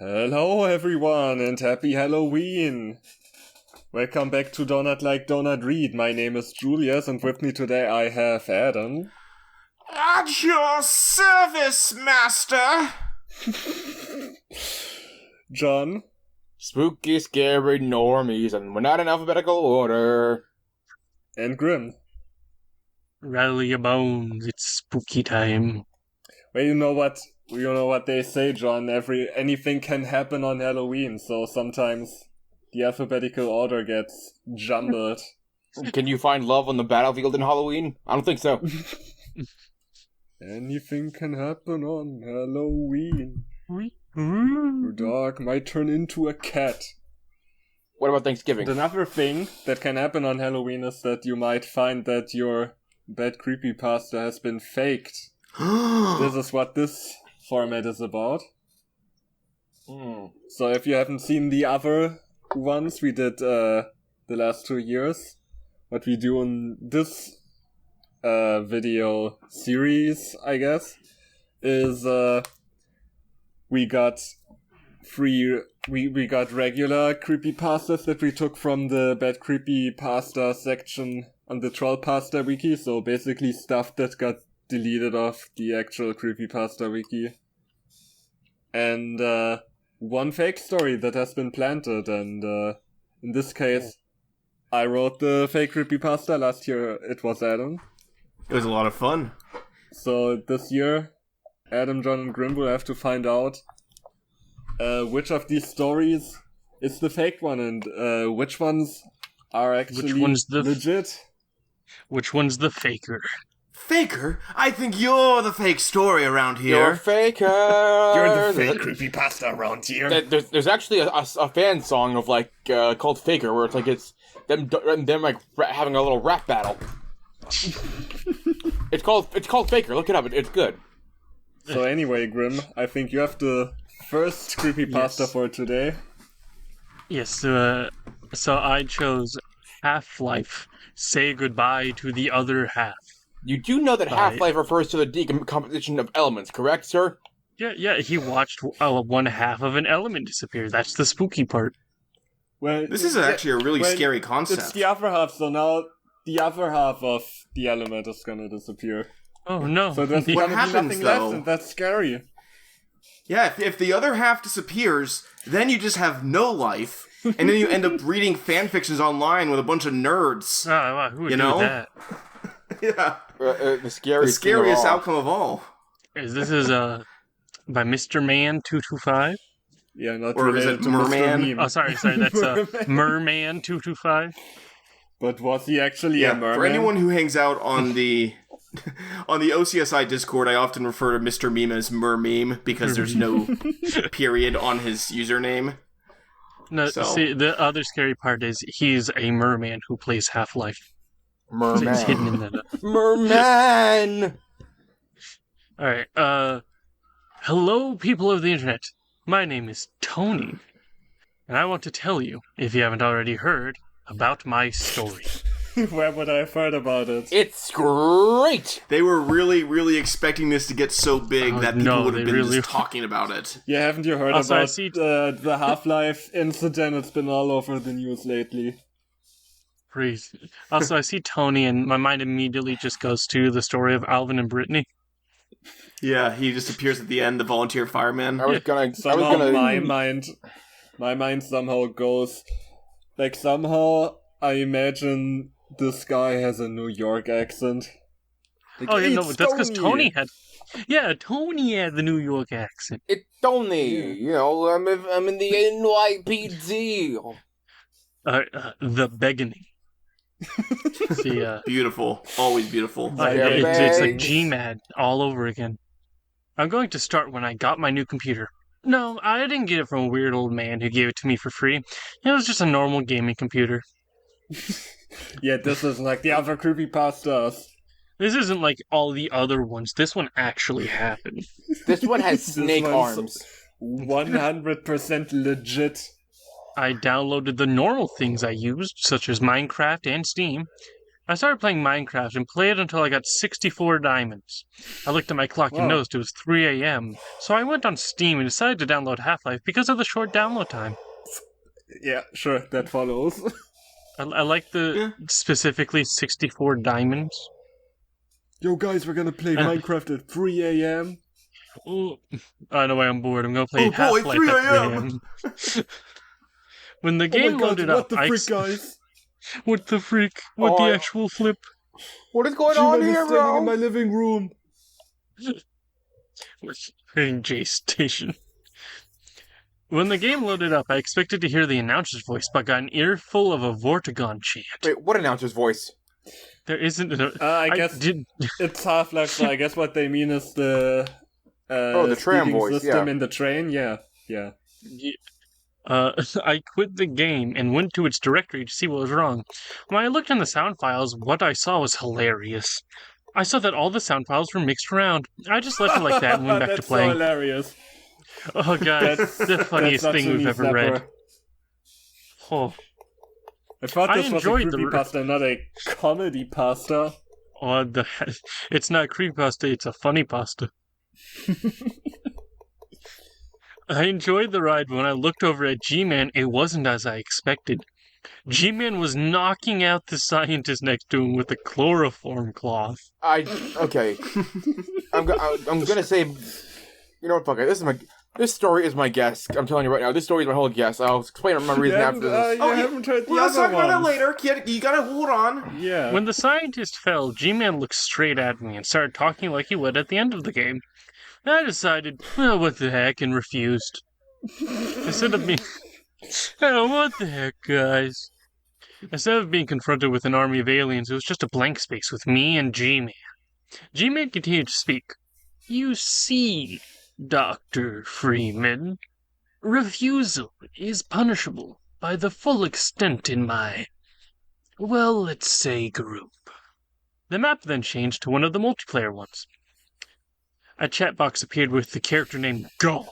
Hello everyone and happy Halloween! Welcome back to Donut Like Donut Read. My name is Julius and with me today I have Adam. At your service, master! John. Spooky, scary normies, and we're not in alphabetical order. And Grim. Rally your bones, it's spooky time. Well, you know what they say, John. Anything can happen on Halloween, so sometimes the alphabetical order gets jumbled. Can you find love on the battlefield in Halloween? I don't think so. Anything can happen on Halloween. Your dog might turn into a cat. What about Thanksgiving? Another thing that can happen on Halloween is that you might find that your bad creepypasta has been faked. This is what this format is about. So if you haven't seen the other ones we did the last 2 years, what we do in this video series, I guess, is we got regular creepypastas that we took from the bad creepypasta section on the Trollpasta wiki, so basically stuff that got deleted off the actual creepypasta wiki. And one fake story that has been planted, and in this case, I wrote the fake creepypasta. Last year it was Adam. It was a lot of fun. So this year, Adam, John, and Grim will have to find out which of these stories is the fake one, and which ones are actually legit. Which one's the faker? Faker? I think you're the fake story around here. You're a faker. You're the fake creepypasta around here. There's actually a fan song of called Faker, where it's them having a little rap battle. It's called Faker. Look it up. It's good. So anyway, Grim, I think you have the first creepypasta for today. Yes, so I chose Half-Life, Say Goodbye to the Other Half. You do know that Half-Life refers to the decomposition of elements, correct, sir? Yeah, he watched one half of an element disappear. That's the spooky part. Well, This is actually a really scary concept. It's the other half, so now the other half of the element is gonna disappear. Oh no. So there's What gonna be happens, nothing though? left, and that's scary. Yeah, if the other half disappears, then you just have no life, and then you end up reading fanfictions online with a bunch of nerds. Wow, who would You do know? that? Yeah. The scariest outcome of all. This is by Mr. Man 225. Yeah, not Or is related it to Merman? Mr. Meme. Oh, sorry, that's Merman 225. But was he actually a merman? For anyone who hangs out on the OCSI Discord, I often refer to Mr. Meme as Mermeme because there's no period on his username. No, So- see, the other scary part is he's a merman who plays Half-Life. So he's Merman. hidden in that. Merman! Alright, hello people of the internet. My name is Tony. And I want to tell you, if you haven't already heard, about my story. Where would I have heard about it? It's great! They were really, really expecting this to get so big that people no, would have they been really just talking about it. Yeah, haven't you heard Also, I about see- the Half-Life incident? It's been all over the news lately. Please. Also, I see Tony, and my mind immediately just goes to the story of Alvin and Brittany. Yeah, he just appears at the end, the volunteer fireman. Somehow my mind somehow goes, somehow I imagine this guy has a New York accent. Oh, yeah, "Hey, no, it's that's because Tony had... Yeah, Tony had the New York accent. It's Tony, I'm in the NYPD. The beginning. See, Beautiful. Always beautiful. it's like GMAD all over again. I'm going to start when I got my new computer. No, I didn't get it from a weird old man who gave it to me for free. It was just a normal gaming computer. Yeah, this is like the other creepypastas. This isn't like all the other ones. This one actually happened. This one has This snake one's arms. 100% legit. I downloaded the normal things I used, such as Minecraft and Steam. I started playing Minecraft and played until I got 64 diamonds. I looked at my clock and Wow. noticed it was 3 a.m., so I went on Steam and decided to download Half-Life because of the short download time. Yeah, sure, that follows. I like the specifically 64 diamonds. Yo, guys, we're gonna play Minecraft at 3 a.m. Ooh. Oh, no way, I'm bored. I'm gonna play Oh, boy, Half-Life 3 at 3 a.m.. a.m. When the game Oh my god, loaded what up, the frick, guys? What the freak? What the actual flip? What is going on G-Man is here, standing in bro? my living room. In J Station. When the game loaded up, I expected to hear the announcer's voice, but got an earful of a Vortigaunt chant. Wait, what announcer's voice? There isn't an... I guess it's Half-Life, so I guess what they mean is the the tram speaking voice, system yeah. in the train. Yeah. I quit the game and went to its directory to see what was wrong. When I looked in the sound files, what I saw was hilarious. I saw that all the sound files were mixed around. I just left it like that and went back to That's playing. so hilarious. Oh god, the funniest that's thing such a we've ever knee read. snapper. Oh, I thought I this was a enjoyed the- creepypasta, not a comedy pasta. it's not creepypasta, it's a funny pasta. I enjoyed the ride. When I looked over at G-Man, it wasn't as I expected. G-Man was knocking out the scientist next to him with a chloroform cloth. Okay. I'm gonna say, you know what? Fuck it. This story is my guess. I'm telling you right now. This story is my whole guess. I'll explain my reason after this. You haven't heard the Let's other talk about that ones. later. Kid, you gotta hold on. Yeah. When the scientist fell, G-Man looked straight at me and started talking like he would at the end of the game. I decided, well, what the heck, and refused. Instead of being... Oh, what the heck, guys? Instead of being confronted with an army of aliens, it was just a blank space with me and G-Man. G-Man continued to speak. You see, Dr. Freeman, refusal is punishable by the full extent in my, well, let's say group. The map then changed to one of the multiplayer ones. A chat box appeared with the character named God.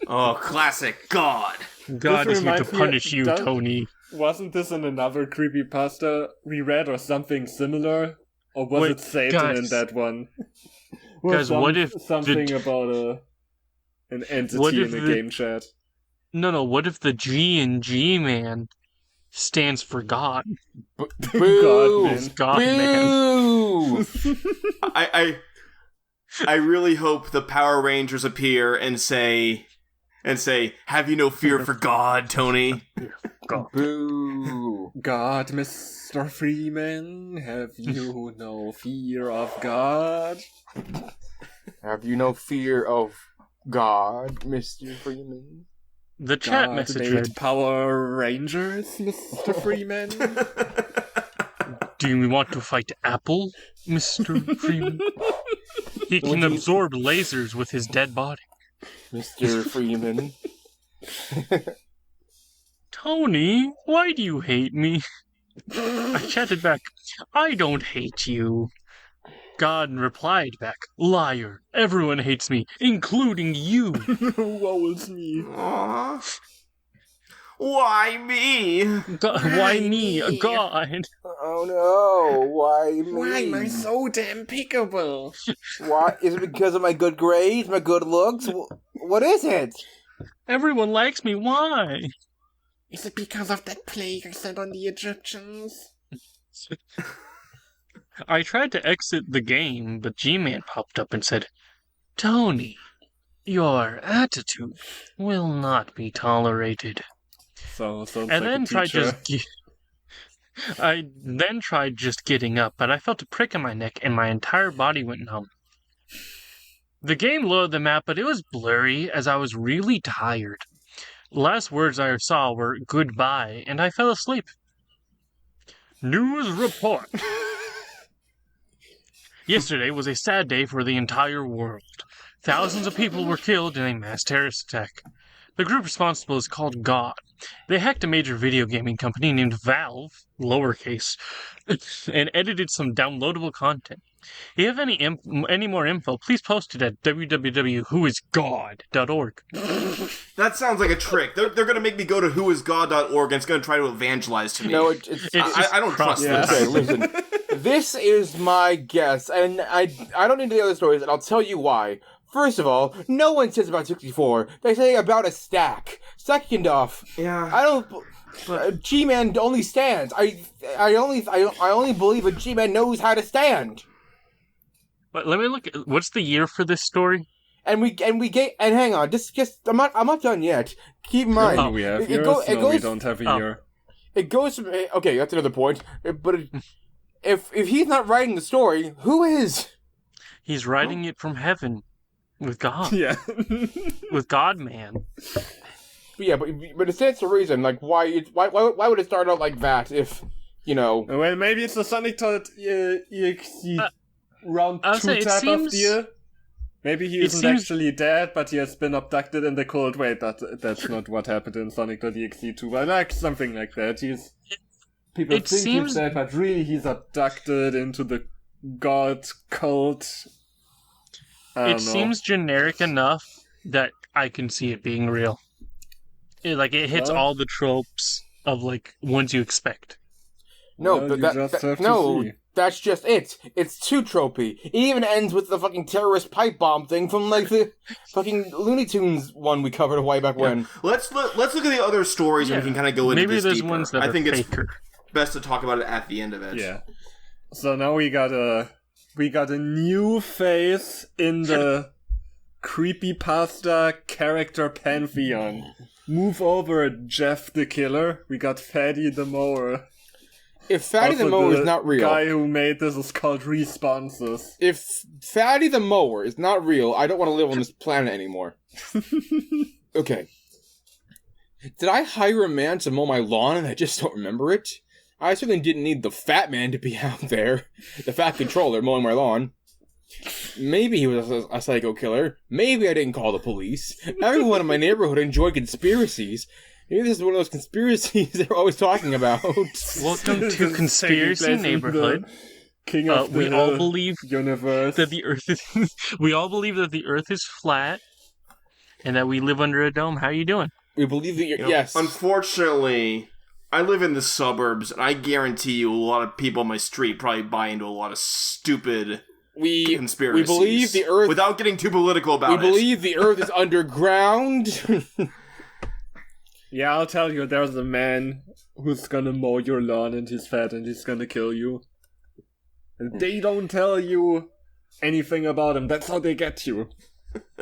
Oh, classic God. God is here to reminds me- punish you, does- Tony. Wasn't this in another creepypasta we read or something similar? Or was Wait, it Satan guys. in that one? Guys, what if something about an entity What if in a the- game chat? No, what if the G in G-Man stands for God? Boo! man. God, man. Boo! I really hope the Power Rangers appear and say, "Have you no fear for God, Tony?" Boo! God, Mr. Freeman, have you no fear of God? Have you no fear of God, Mr. Freeman? The chat God message made read, Power Rangers, Mr. Freeman? do you want to fight Apple, Mr. Freeman? He can absorb lasers with his dead body. Mr. Freeman. Tony, why do you hate me? I chatted back, I don't hate you. God replied back, liar, everyone hates me, including you. Woe is me. Aww. Why me? Why me? God. Oh no, why me? Why am I so damn pickable? Why? Is it because of my good grades, my good looks? What is it? Everyone likes me, why? Is it because of that plague I sent on the Egyptians? I tried to exit the game, but G-Man popped up and said, Tony, your attitude will not be tolerated. So sounds And like then a teacher. I then tried just getting up, but I felt a prick in my neck and my entire body went numb. The game loaded the map, but it was blurry as I was really tired. The last words I saw were goodbye, and I fell asleep. News report. Yesterday was a sad day for the entire world. Thousands of people were killed in a mass terrorist attack. The group responsible is called God. They hacked a major video gaming company named Valve, lowercase, and edited some downloadable content. If you have any more info, please post it at www.whoisgod.org. That sounds like a trick. They're going to make me go to whoisgod.org and it's going to try to evangelize to me. No, I don't trust this. Okay, listen. This is my guess, and I don't need the other stories, and I'll tell you why. First of all, no one says about 64. They say about a stack. Second off, Yeah. I don't. G-Man only stands. I only believe a G-Man knows how to stand. But let me look. What's the year for this story? And hang on, I'm not done yet. Keep in mind. No, we have years. We don't have a year. It goes from, okay, that's another point. But if he's not writing the story, who is? He's writing it from heaven with God. Yeah. With God, man. Yeah, but it stands to reason. Like, why would it start out like that if, you know? Well, maybe it's the Sonic Todd EXE round 2 type of deal. Maybe he isn't actually dead, but he has been abducted in the cold. Wait, that's not what happened in Sonic.exe 2, but like something like that. People think he's dead, but really he's abducted into the god cult. It seems generic enough that I can see it being real. It hits all the tropes of like ones you expect. No, well, but that's just it. It's too tropey. It even ends with the fucking terrorist pipe bomb thing from like the fucking Looney Tunes one we covered way back when. Let's look at the other stories and we can kind of go into this deeper. Ones that I think it's faker. best to talk about it at the end of it. Yeah. So now we got a new face in the creepypasta character pantheon. Move over, Jeff the Killer. We got Fatty the Mower. If Fatty the Mower is not real... The guy who made this is called Responses. If Fatty the Mower is not real, I don't want to live on this planet anymore. Okay. Did I hire a man to mow my lawn and I just don't remember it? I certainly didn't need the fat man to be out there. The fat controller mowing my lawn. Maybe he was a psycho killer. Maybe I didn't call the police. Everyone in my neighborhood enjoyed conspiracies. Maybe this is one of those conspiracies they're always talking about. Welcome to Conspiracy Neighborhood. King of the we all believe universe. That the Earth is. We all believe that the Earth is flat, and that we live under a dome. How are you doing? We believe that yes. Unfortunately, I live in the suburbs, and I guarantee you, a lot of people on my street probably buy into a lot of stupid conspiracies. We believe the Earth, without getting too political about it. We believe the Earth is underground. Yeah, I'll tell you, there's a man who's gonna mow your lawn and he's fat and he's gonna kill you. And they don't tell you anything about him. That's how they get you.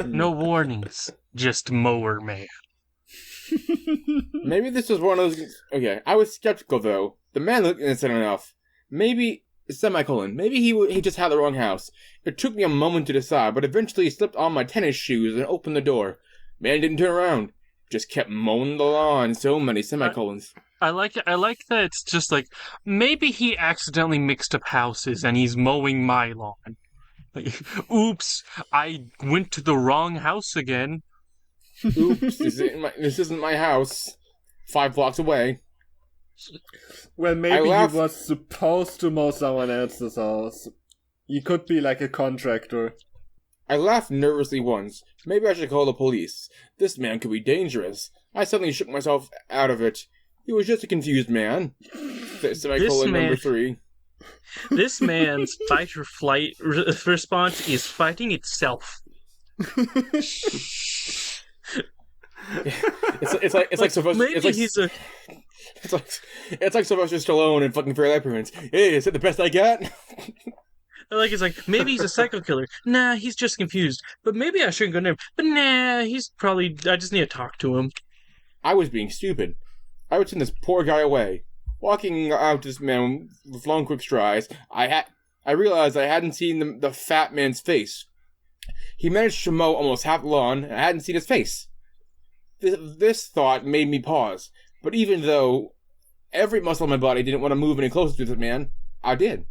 No warnings, just mower man. Maybe this was one of those... Okay, I was skeptical though. The man looked innocent enough. Maybe... Maybe he just had the wrong house. It took me a moment to decide, but eventually he slipped on my tennis shoes and opened the door. Man didn't turn around. Just kept mowing the lawn. So many semicolons. I like it. I like that it's just like, maybe he accidentally mixed up houses and he's mowing my lawn. Like, oops, I went to the wrong house again. Oops, this isn't my house. 5 blocks away. Well, maybe he was supposed to mow someone else's house. He could be like a contractor. I laughed nervously once. Maybe I should call the police. This man could be dangerous. I suddenly shook myself out of it. He was just a confused man. Semicolon number 3. This man's fight or flight response is fighting itself. It's like Sylvester. It's like Sylvester Stallone in fucking Fair Life Prince. Hey, is it the best I got? It's like, maybe he's a psycho killer. Nah, he's just confused. But maybe I shouldn't go near him. But nah, he's probably... I just need to talk to him. I was being stupid. I would send this poor guy away. Walking out to this man with long, quick strides, I realized I hadn't seen the fat man's face. He managed to mow almost half the lawn, and I hadn't seen his face. This thought made me pause. But even though every muscle in my body didn't want to move any closer to this man, I did.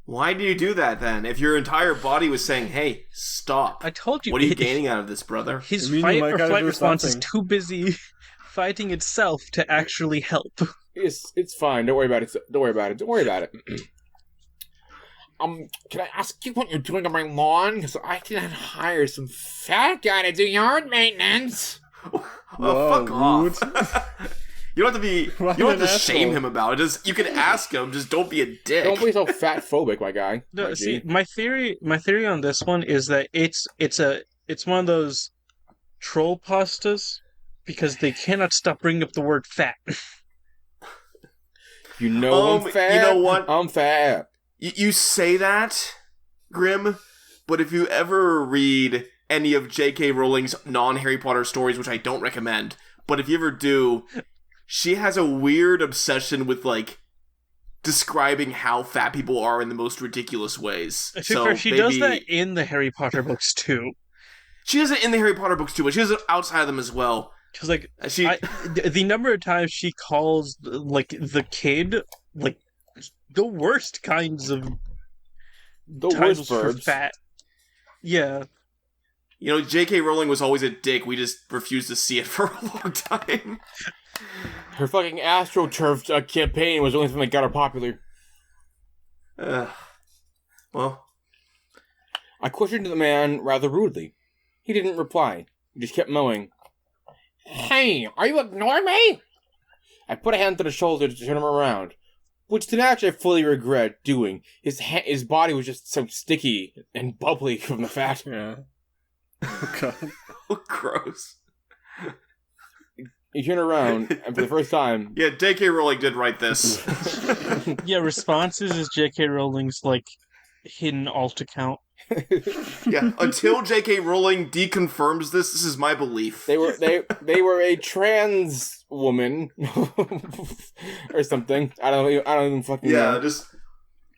Why do you do that then? If your entire body was saying, hey, stop. I told you. What are you gaining out of this, brother? His fight or flight response is too busy fighting itself to actually help. It's fine. Don't worry about it. can I ask you what you're doing on my lawn? Because I can hire some fat guy to do yard maintenance. Well, fuck off. You don't have to be. What You don't have an to shame asshole. him about it. Just you can ask him. Just don't be a dick. Don't be so fat phobic, my guy. No, My see, G. my theory on this one is that it's one of those troll pastas because they cannot stop bringing up the word fat. You know I'm fat. You know what? I'm fat. You say that, Grim, but if you ever read any of J.K. Rowling's non-Harry Potter stories, which I don't recommend, but if you ever do, she has a weird obsession with, like, describing how fat people are in the most ridiculous ways. I think she does that in the Harry Potter books too. She does it in the Harry Potter books too, but she does it outside of them as well. Because, like, She, the number of times she calls, like, the kid, like, the worst kinds of The titles worst for verbs. fat. Yeah. you know, J.K. Rowling was always a dick. We just refused to see it for a long time. Her fucking AstroTurf campaign was the only thing that got her popular. Well, I questioned the man rather rudely. He didn't reply. He just kept mowing. Hey, are you ignoring me? I put a hand to the shoulder to turn him around, which to naturally I fully regret doing. His body was just so sticky and bubbly from the fat. Yeah. Oh god. gross. He turned around, and for the first time... Yeah, J.K. Rowling did write this. Yeah, responses is J.K. Rowling's, like, hidden alt account. Yeah, until J.K. Rowling deconfirms this is my belief. They were a trans woman or something. I don't even fucking know.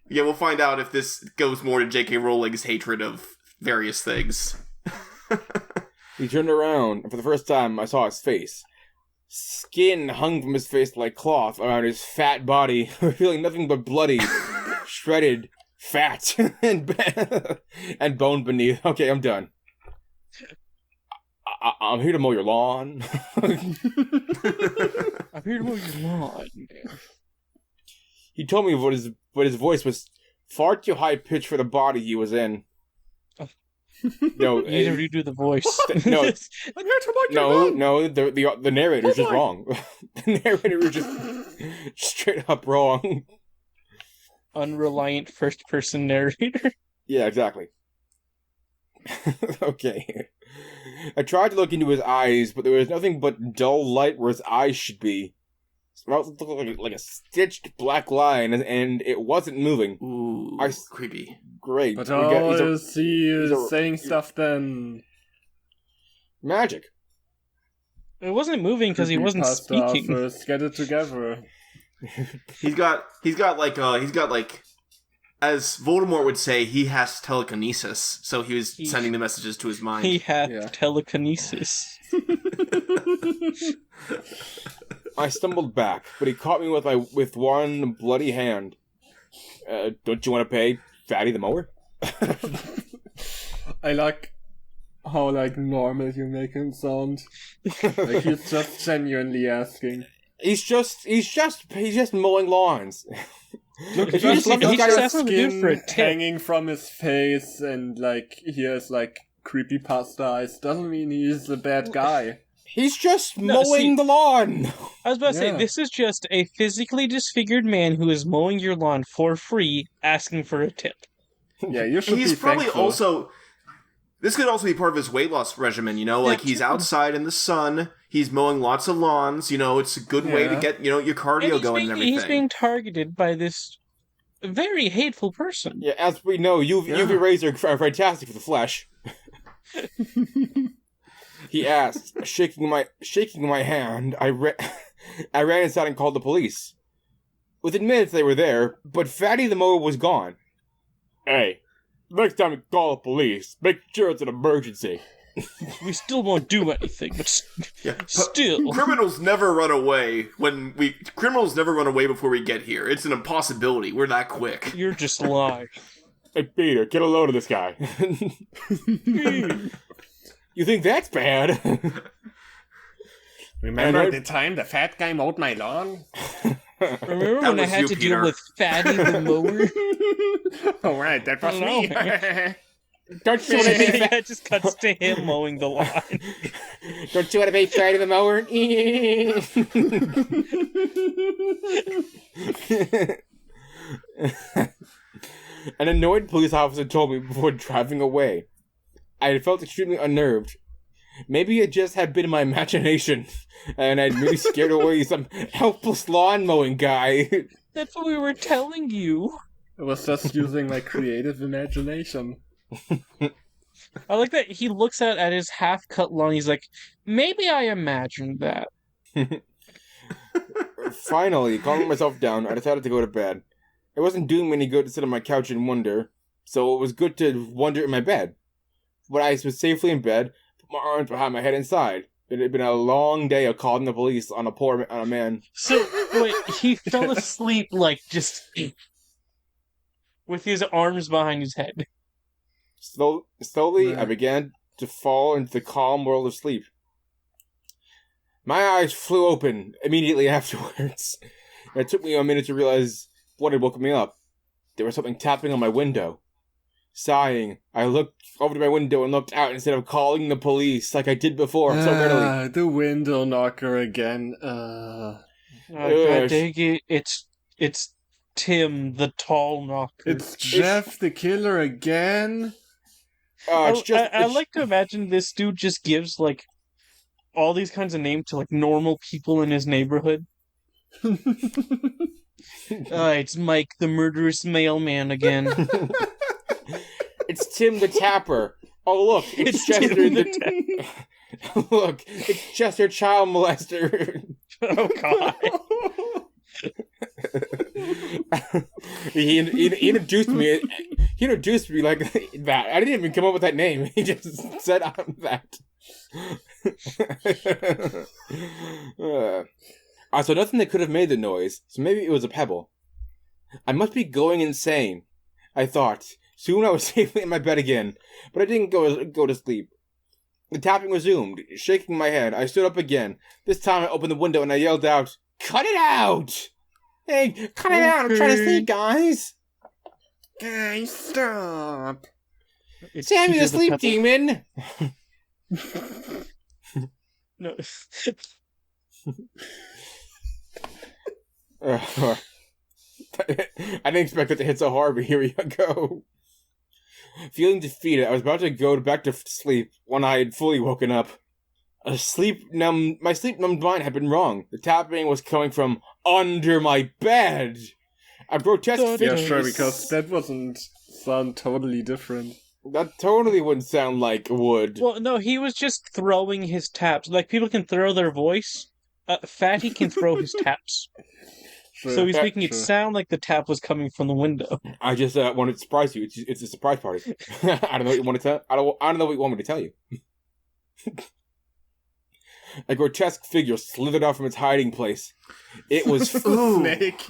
We'll find out if this goes more to J.K. Rowling's hatred of various things. He turned around, and for the first time I saw his face. Skin hung from his face like cloth around his fat body, revealing nothing but bloody, shredded fat and bone beneath. Okay, I'm done. I'm here to mow your lawn. I'm here to mow your lawn. He told me but his voice was far too high pitched for the body he was in. No, You never do the voice. No, I'm here to mow your lawn. no. The narrator's just wrong. The narrator was just straight up wrong. Unreliant first-person narrator. Yeah, exactly. Okay. I tried to look into his eyes, but there was nothing but dull light where his eyes should be. It looked like a stitched black line, and it wasn't moving. Ooh, creepy. Great. But he's he saying stuff then? Magic. It wasn't moving because he wasn't Creepypasta speaking. First, get it together. He's got like as Voldemort would say, he has telekinesis, so he was sending the messages to his mind. He had telekinesis. I stumbled back, but he caught me with one bloody hand. Don't you want to pay Fatty the mower? I like how normal you make him sound. Like he's just genuinely asking. He's just mowing lawns. Look, If you just let look this guy at just the asking him skin for a tip. hanging from his face, and he has creepypasta eyes. Doesn't mean he's a bad guy. He's just mowing the lawn. I was about to say, Yeah. this is just a physically disfigured man who is mowing your lawn for free, asking for a tip. Yeah, you should He's be probably thankful. also. This could also be part of his weight loss regimen, he's outside in the sun, he's mowing lots of lawns, it's a good way to get, your cardio And going and everything. He's being targeted by this very hateful person. Yeah, as we know, UV rays are fantastic for the flesh. He asked, shaking my hand. I ran inside and called the police. Within minutes they were there, but Fatty the mower was gone. Hey, next time you call the police, make sure it's an emergency. We still won't do anything, but still. Criminals never run away before we get here. It's an impossibility. We're that quick. You're just lying. Hey, Peter, get a load of this guy. You think that's bad? Remember the time the fat guy mowed my lawn? Remember That when I was had you, to Peter. deal with Fatty the mower? All right, that was Hello. me. Don't you want to be Yeah, it just cuts to him mowing the lawn. Don't you want to be Fatty the mower? An annoyed police officer told me before driving away. I had felt extremely unnerved. Maybe it just had been in my imagination, and I'd really scared away some helpless lawn mowing guy. That's what we were telling you. I was just using my creative imagination. I like that he looks out at his half-cut lawn. He's like, maybe I imagined that. Finally, calming myself down, I decided to go to bed. It wasn't doing me any good to sit on my couch and wonder, so it was good to wonder in my bed. When I was safely in bed, put my arms behind my head inside. It had been a long day of calling the police on a man. So, wait, he fell asleep, like, just with his arms behind his head. Slowly, Yeah. I began to fall into the calm world of sleep. My eyes flew open immediately afterwards. It took me a minute to realize what had woken me up. There was something tapping on my window. Sighing, I looked over to my window and looked out instead of calling the police like I did before so readily. The window knocker again. God Ugh. dang it, it's Tim, the tall knocker. It's Jeff the killer again. I like to imagine this dude just gives, like, all these kinds of names to, like, normal people in his neighborhood. It's Mike, the murderous mailman again. It's Tim the Tapper. Oh look, it's Chester Tim the Look, it's Chester child molester. Oh, God. he introduced me. He introduced me like that. I didn't even come up with that name. He just said I'm that. I saw nothing that could have made the noise, so maybe it was a pebble. I must be going insane, I thought. Soon I was safely in my bed again, but I didn't go to sleep. The tapping resumed. Shaking my head, I stood up again. This time I opened the window and I yelled out, "Cut it out! Hey, cut it out! I'm trying to sleep, guys!" Guys, stop. Sammy Peter the sleep Pebble. demon! No. I didn't expect it to hit so hard, but here we go. Feeling defeated, I was about to go back to sleep when I had fully woken up. My sleep-numbed mind had been wrong. The tapping was coming from under my bed. A grotesque Yeah, figure. sure, because that wasn't sound totally different. That totally wouldn't sound like wood. Well, no, he was just throwing his taps. Like, people can throw their voice. Fatty can throw his taps. Sure. So he's making it Sure. sound like the tap was coming from the window. I just wanted to surprise you. It's a surprise party. I don't know what you want to tell. I don't know what you want me to tell you. A grotesque figure slithered out from its hiding place. It was Snake.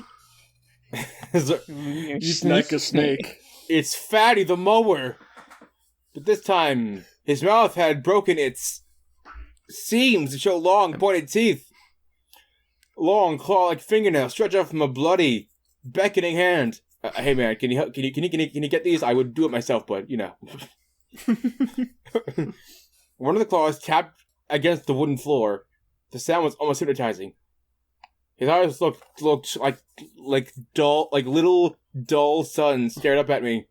He's like a snake. It's Fatty the mower. But this time, his mouth had broken its seams to show long pointed teeth. Long claw-like fingernails stretch out from a bloody, beckoning hand. Hey man, can you get these? I would do it myself, but you know. One of the claws tapped against the wooden floor. The sound was almost hypnotizing. His eyes looked like little dull suns stared up at me,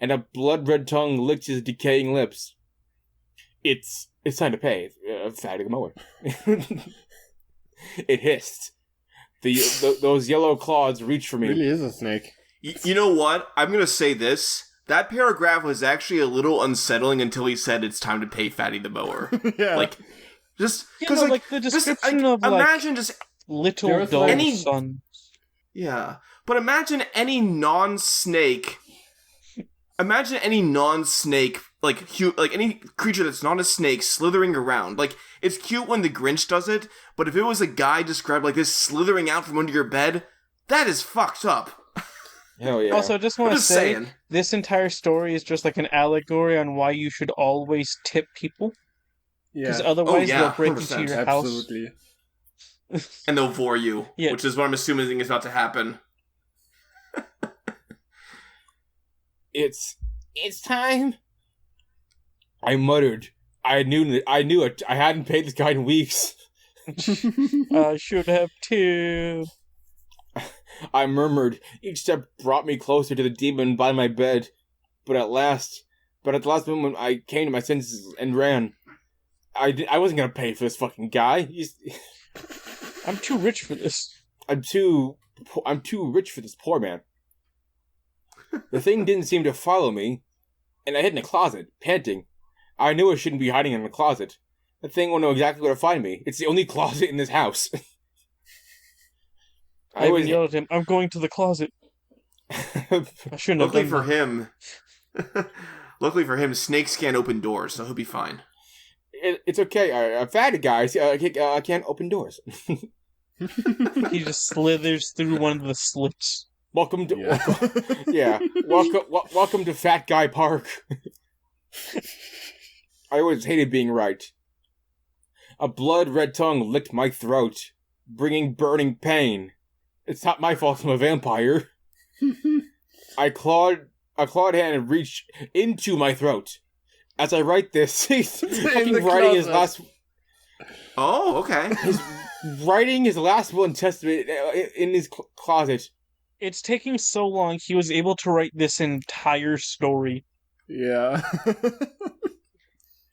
and a blood-red tongue licked his decaying lips. It's time to pay, Fatty the mower. It hissed. Those yellow claws reached for me. It really is a snake. You know what? I'm going to say this. That paragraph was actually a little unsettling until he said it's time to pay Fatty the mower. Yeah. Like, just... You Because, know, like, the description of, like, imagine just... little There's, dull like, any- sun. Yeah. But imagine any non-snake... Imagine any non-snake, like any creature that's not a snake slithering around. Like, it's cute when the Grinch does it, but if it was a guy described like this slithering out from under your bed, that is fucked up. Hell yeah. Also, I just want I'm to just say, saying. this entire story is just like an allegory on why you should always tip people. Because Yeah. otherwise yeah, they'll break into 100%, your house. Absolutely. And they'll vor you, Yeah. which is what I'm assuming is about to happen. It's time. I muttered. I knew it. I hadn't paid this guy in weeks. I should have too. I murmured. Each step brought me closer to the demon by my bed. But at the last moment, I came to my senses and ran. I wasn't gonna pay for this fucking guy. I'm too rich for this. I'm too rich for this poor man. The thing didn't seem to follow me, and I hid in a closet, panting. I knew I shouldn't be hiding in a closet. The thing will know exactly where to find me. It's the only closet in this house. I even yelled at him, I'm going to the closet. I shouldn't have done that. Luckily for him, snakes can't open doors, so he'll be fine. It's okay. I'm fatty guys. I can't open doors. He just slithers through one of the slits. Welcome to welcome to Fat Guy Park. I always hated being right. A blood-red tongue licked my throat, bringing burning pain. It's not my fault I'm a vampire. A clawed hand reached into my throat. As I write this, he's fucking writing his last... Oh, okay. He's writing his last will and testament in his closet. It's taking so long, he was able to write this entire story. Yeah.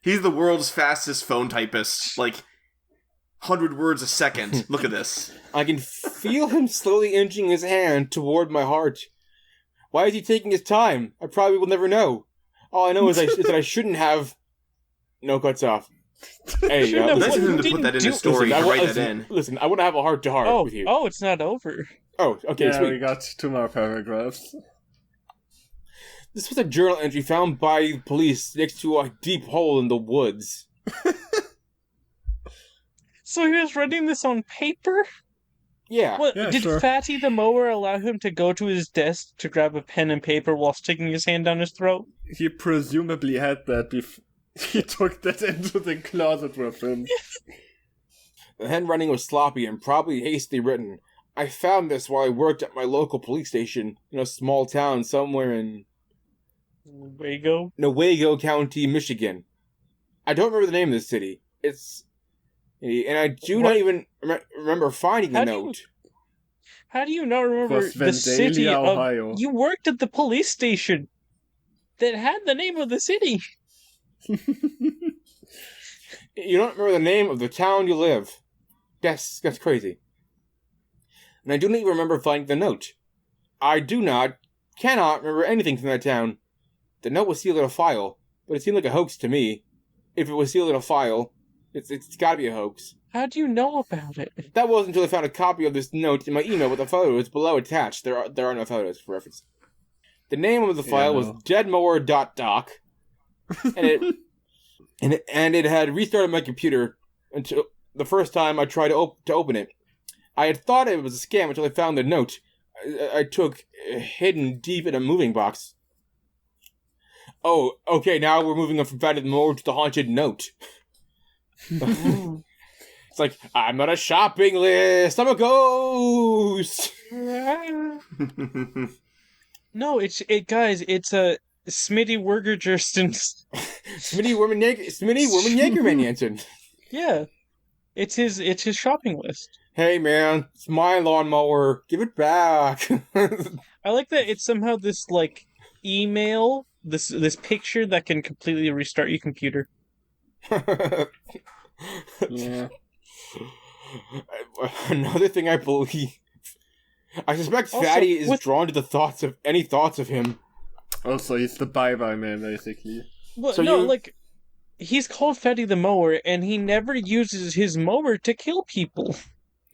He's the world's fastest phone typist. 100 words a second. Look at this. I can feel him slowly inching his hand toward my heart. Why is he taking his time? I probably will never know. All I know is that I shouldn't have... No cuts off. Hey, Nice of him to put that in his story, write that in. Listen, I want to have a heart-to-heart with you. Oh, it's not over. Oh, okay, yeah, sweet. we got 2 more paragraphs. This was a journal entry found by the police next to a deep hole in the woods. So he was writing this on paper? Yeah. What, Yeah, did sure. Fatty the Mower allow him to go to his desk to grab a pen and paper while sticking his hand down his throat? He presumably had that before he took that into the closet with him. The handwriting was sloppy and probably hastily written. I found this while I worked at my local police station in a small town somewhere in Newaygo County, Michigan. I don't remember the name of the city. And I do not even remember finding the note. How do you not remember Was the city Vandalia, of... Ohio. You worked at the police station that had the name of the city. You don't remember the name of the town you live. That's crazy. And I do not even remember finding the note. I cannot remember anything from that town. The note was sealed in a file, but it seemed like a hoax to me. If it was sealed in a file, it's gotta be a hoax. How do you know about it? That wasn't until I found a copy of this note in my email with the photos below attached. There are no photos for reference. The name of the file was deadmower.doc, and it had restarted my computer until the first time I tried to open it. I had thought it was a scam until I found the note I took hidden deep in a moving box. Oh, okay, now we're moving on from Fatty the Mower to the haunted note. It's like, I'm not a shopping list, I'm a ghost! No, guys, it's a Smitty Wergergersten. Smitty Woman Jagerman Jansen. Yeah. It's his shopping list. Hey man, it's my lawnmower. Give it back. I like that it's somehow this email, this picture that can completely restart your computer. Yeah. Another thing I believe. I suspect Also, Fatty is drawn to the thoughts of him. Also, he's the bye-bye man, basically. Well, So no, he's called Fatty the Mower, and he never uses his mower to kill people.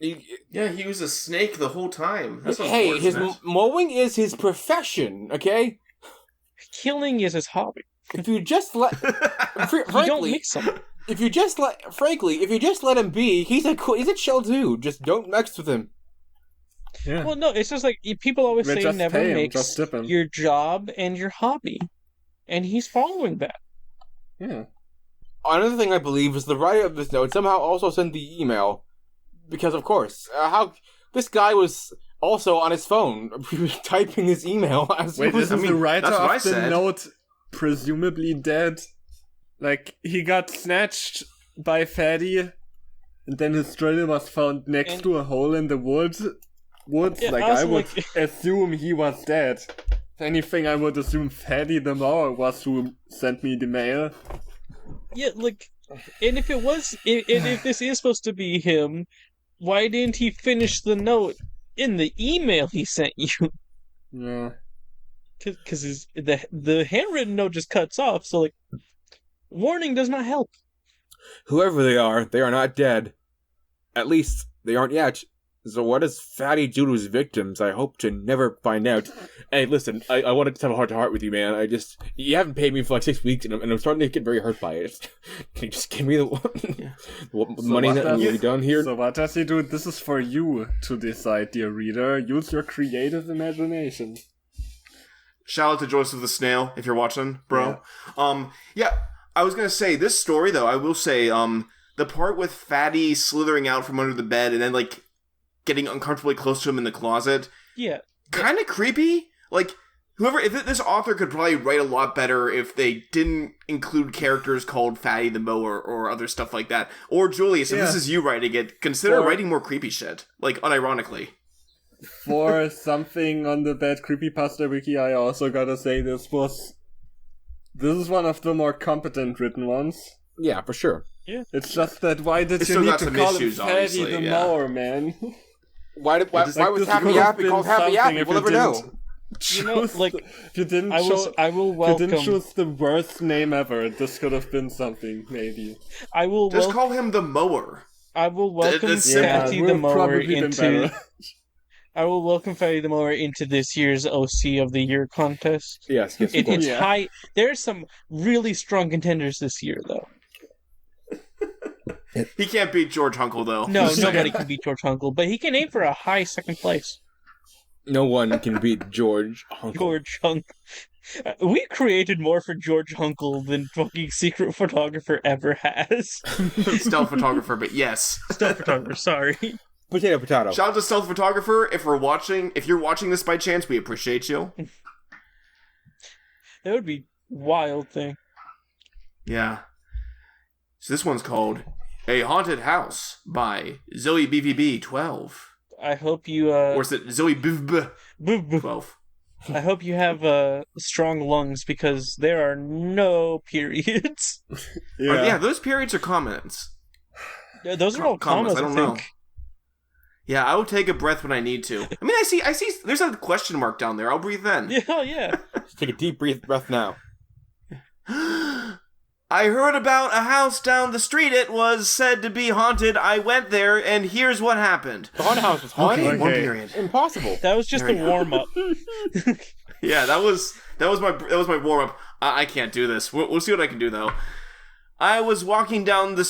Yeah, he was a snake the whole time. That's Hey, his unfortunate. mowing is his profession, okay? Killing is his hobby. If you just let, You don't mix them. if you just let him be, he's a chill dude. Just don't mess with him. Yeah. Well, no, it's just people always Well, say just never pay him, mix just tip him. your job and your hobby, and he's following that. Yeah. Another thing I believe is the writer of this note somehow also sent the email, Because of course, how this guy was also on his phone, typing his email as Wait, isn't the writer that's what I of the said. note presumably dead? Like, he got snatched by Fatty, and then his journal was found next to a hole in the woods. Yeah, Like, also, I would like- assume he was dead. If anything, I would assume Fatty the mower was who sent me the mail. Yeah, like, and if it was, if this is supposed to be him, why didn't he finish the note in the email he sent you? Yeah. Because the handwritten note just cuts off. So like, warning does not help. Whoever they are not dead. At least they aren't yet. So what does Fatty do to his victims? I hope to never find out. Hey, listen, I wanted to have a heart-to-heart with you, man. You haven't paid me for like 6 weeks, and I'm starting to get very hurt by it. Can you just give me the money what that does- will be done here? So what does he do? This is for you to decide, dear reader. Use your creative imagination. Shout out to Joseph the Snail, if you're watching, bro. Yeah, I was gonna say, this story, though, I will say, the part with Fatty slithering out from under the bed and then, like, getting uncomfortably close to him in the closet, Yeah. kind of creepy. Like, if this author could probably write a lot better if they didn't include characters called Fatty the Mower or other stuff like that. Or Julius, if this is you writing it, consider writing more creepy shit. Like, unironically. For something on the Bad Creepypasta wiki, I also gotta say this is one of the more competent written ones. Yeah, for sure. It's just that why did It's you still need got to some call issues, him Fatty obviously, the yeah. Mower, man? Why It's was like, Happy this Happy could have called been Happy something Happy? if We'll you never know. didn't You know, choose like, if you didn't I will if you welcome. didn't choose the worst name ever, this could have been something, maybe. I will Just welcome. call him the Mower. I will welcome It's Fatty would the have Mower probably been into. better. I will welcome Fatty the Mower into this year's OC of the Year contest. Yes, of course. It's Yeah. high. There's some really strong contenders this year, though. He can't beat George Hunkle, though. No, Just saying. nobody can beat George Hunkle, but he can aim for a high second place. No one can beat George Hunkle. George Hunkle. We created more for George Hunkle than fucking Secret Photographer ever has. Stealth Photographer, but yes. Stealth Photographer, sorry. Potato. Shout out to Stealth Photographer. If you're watching this by chance, we appreciate you. That would be wild thing. Yeah. So this one's called A Haunted House by Zoe BVB 12. I hope you Or is it Zoe BVB boo, boo. 12? I hope you have strong lungs because there are no periods. Yeah, those periods are comments. Those are all commas, I don't I know. think. Yeah, I will take a breath when I need to. I mean, I see. There's a question mark down there. I'll breathe in. Yeah, hell yeah. Just take a deep breath now. I heard about a house down the street. It was said to be haunted. I went there, and here's what happened. The haunted house was haunted? Okay. One period. Impossible. That was just There a we go. warm up. Yeah, that was my warm up. I can't do this. We'll see what I can do though. I was walking down the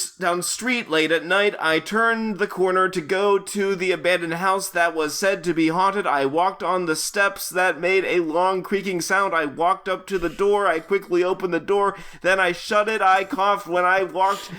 street late at night. I turned the corner to go to the abandoned house that was said to be haunted. I walked on the steps that made a long creaking sound. I walked up to the door. I quickly opened the door. Then I shut it. I coughed when I walked.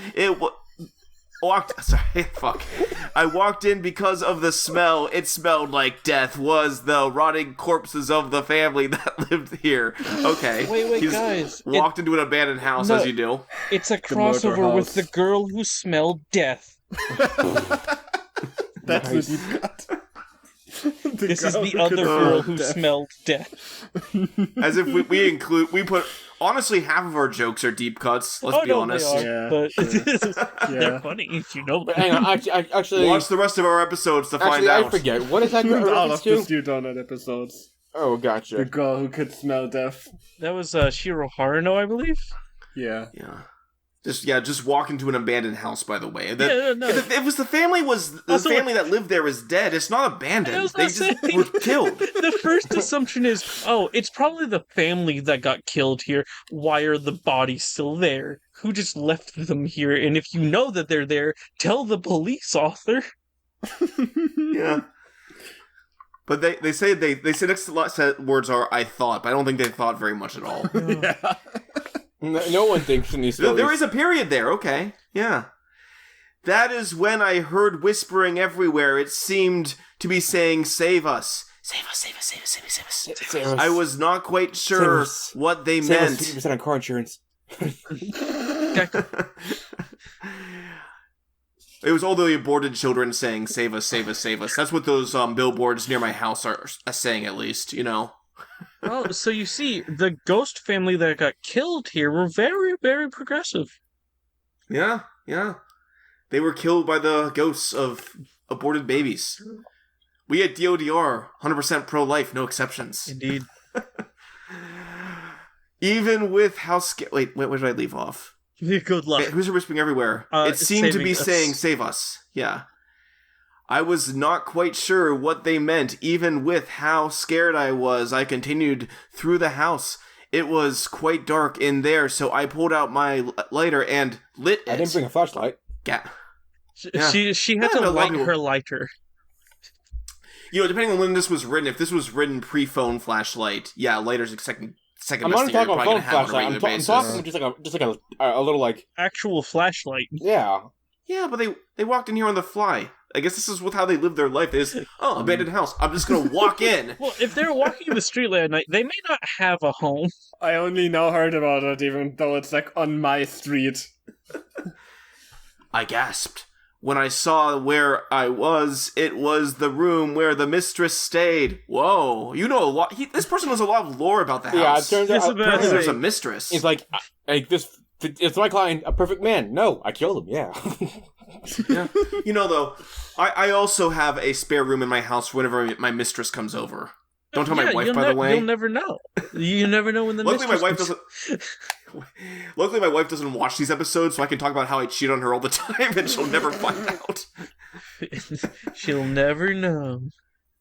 I walked in because of the smell. It smelled like death. Was the rotting corpses of the family that lived here. Okay. Wait, He's guys. walked into an abandoned house, No. as you do. It's a murder crossover with house. the girl who smelled death. That's Nice. the deep cut. This is the other girl who smelled death. As if we put... Honestly, half of our jokes are deep cuts. Let's be honest. They Yeah, are, but Yeah. they're funny if you know But that. hang on, actually, Watch the rest of our episodes to find I out. forget. What is that All reference of the to? Stu Donut episodes. Oh, The gotcha. girl who could smell death. That was Shiro Haruno, I believe. Yeah. Yeah. Just walk into an abandoned house. By the way, No. It was the family Also, family that lived there is dead. It's not I abandoned. was They not just saying- were killed. The first assumption is, it's probably the family that got killed here. Why are the bodies still there? Who just left them here? And if you know that they're there, tell the police, author. Yeah. But they say next set words are "I thought," but I don't think they thought very much at all. Yeah. No one thinks in these stories. There is a period there. Okay. Yeah. That is when I heard whispering everywhere. It seemed to be saying, "Save us. Save us, save us, save us, save us, save us." Save us. I was not quite sure what they meant. 50% on car insurance. It was all the aborted children saying, "Save us, save us, save us." That's what those billboards near my house are saying, at least, you know? Well, so you see, the ghost family that got killed here were very, very progressive. Yeah. They were killed by the ghosts of aborted babies. We at DODR, 100% pro-life, no exceptions. Indeed. Even with how Wait, where did I leave off? Good luck. Who's whispering everywhere? It seemed to be saying, "Save us." Yeah. I was not quite sure what they meant. Even with how scared I was, I continued through the house. It was quite dark in there, so I pulled out my lighter and lit it. I didn't bring a flashlight. Yeah. She had to light her lighter. You know, depending on when this was written, if this was written pre-phone flashlight, yeah, lighter's second I'm best not thing you're talking probably about going phone to have on a flashlight. regular I'm basis. talking just like a little like Actual flashlight. yeah. Yeah, but they walked in here on the fly. I guess this is how they live their life. They just, abandoned house. I'm just going to walk in. Well, if they're walking the street late at night, they may not have a home. I only now heard about it, even though it's like on my street. I gasped. When I saw where I was, it was the room where the mistress stayed. Whoa, you know a lot. This person knows a lot of lore about the house. Yeah, it turns out Apparently there's a mistress. it's like this. It's my client, a perfect man. No, I killed him. Yeah. Yeah. You know, though, I also have a spare room in my house whenever my mistress comes over. Don't tell my wife, by the way. You'll never know. You never know when the Luckily, mistress my wife doesn't. Luckily, my wife doesn't watch these episodes, so I can talk about how I cheat on her all the time, and she'll never find out. She'll never know.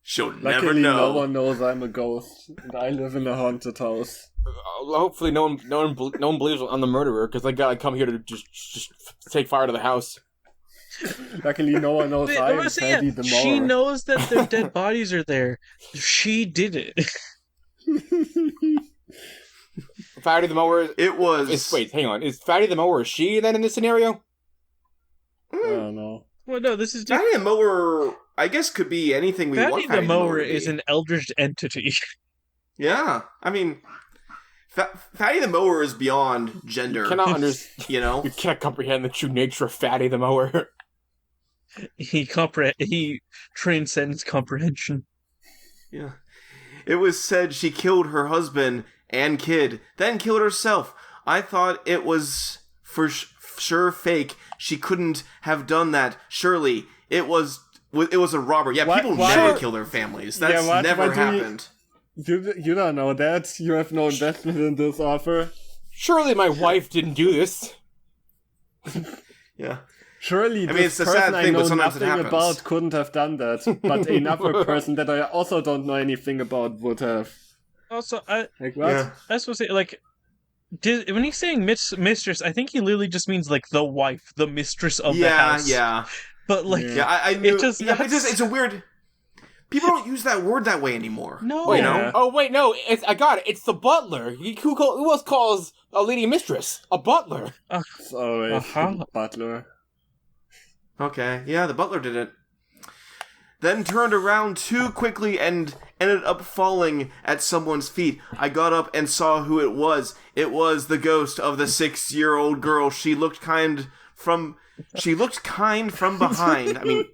She'll never Luckily, know. no one knows I'm a ghost, and I live in a haunted house. Hopefully, no one believes I'm the murderer because I gotta come here to just take fire to the house. Luckily, no one knows I'm Fatty the Mower. She knows that their dead bodies are there. She did it. Fatty the Mower. It was. Wait, hang on. Is Fatty the Mower a she then in this scenario? I don't know. Well, no, this is Fatty the Mower, I guess, could be anything we want. Fatty the Mower is an eldritch entity. Yeah, I mean, Fatty the Mower is beyond gender. You cannot understand. You know, You can't comprehend the true nature of Fatty the Mower. He transcends comprehension. Yeah. It was said she killed her husband and kid, then killed herself. I thought it was for sure fake. She couldn't have done that. Surely it was a robber. Yeah, people never kill their families. That's never happened. You don't know that. You have no investment in this offer. Surely my wife didn't do this. Yeah. Surely this it's a person sad I thing, know but sometimes it nothing happens. about couldn't have done that, but another person that I also don't know anything about would have. Also, Like what? Yeah. I was supposed to say, like, when he's saying mistress, I think he literally just means, like, the wife, the mistress of the house. Yeah. But, like, Yeah, I knew. but it's a weird. People don't use that word that way anymore. No. Wait, You know? Oh wait, no. I got it. It's the butler. Who else calls a lady mistress? A butler. It's always the butler. Okay, yeah, the butler did it. Then turned around too quickly and ended up falling at someone's feet. I got up and saw who it was. It was the ghost of the 6-year-old girl. She looked kind from behind. I mean,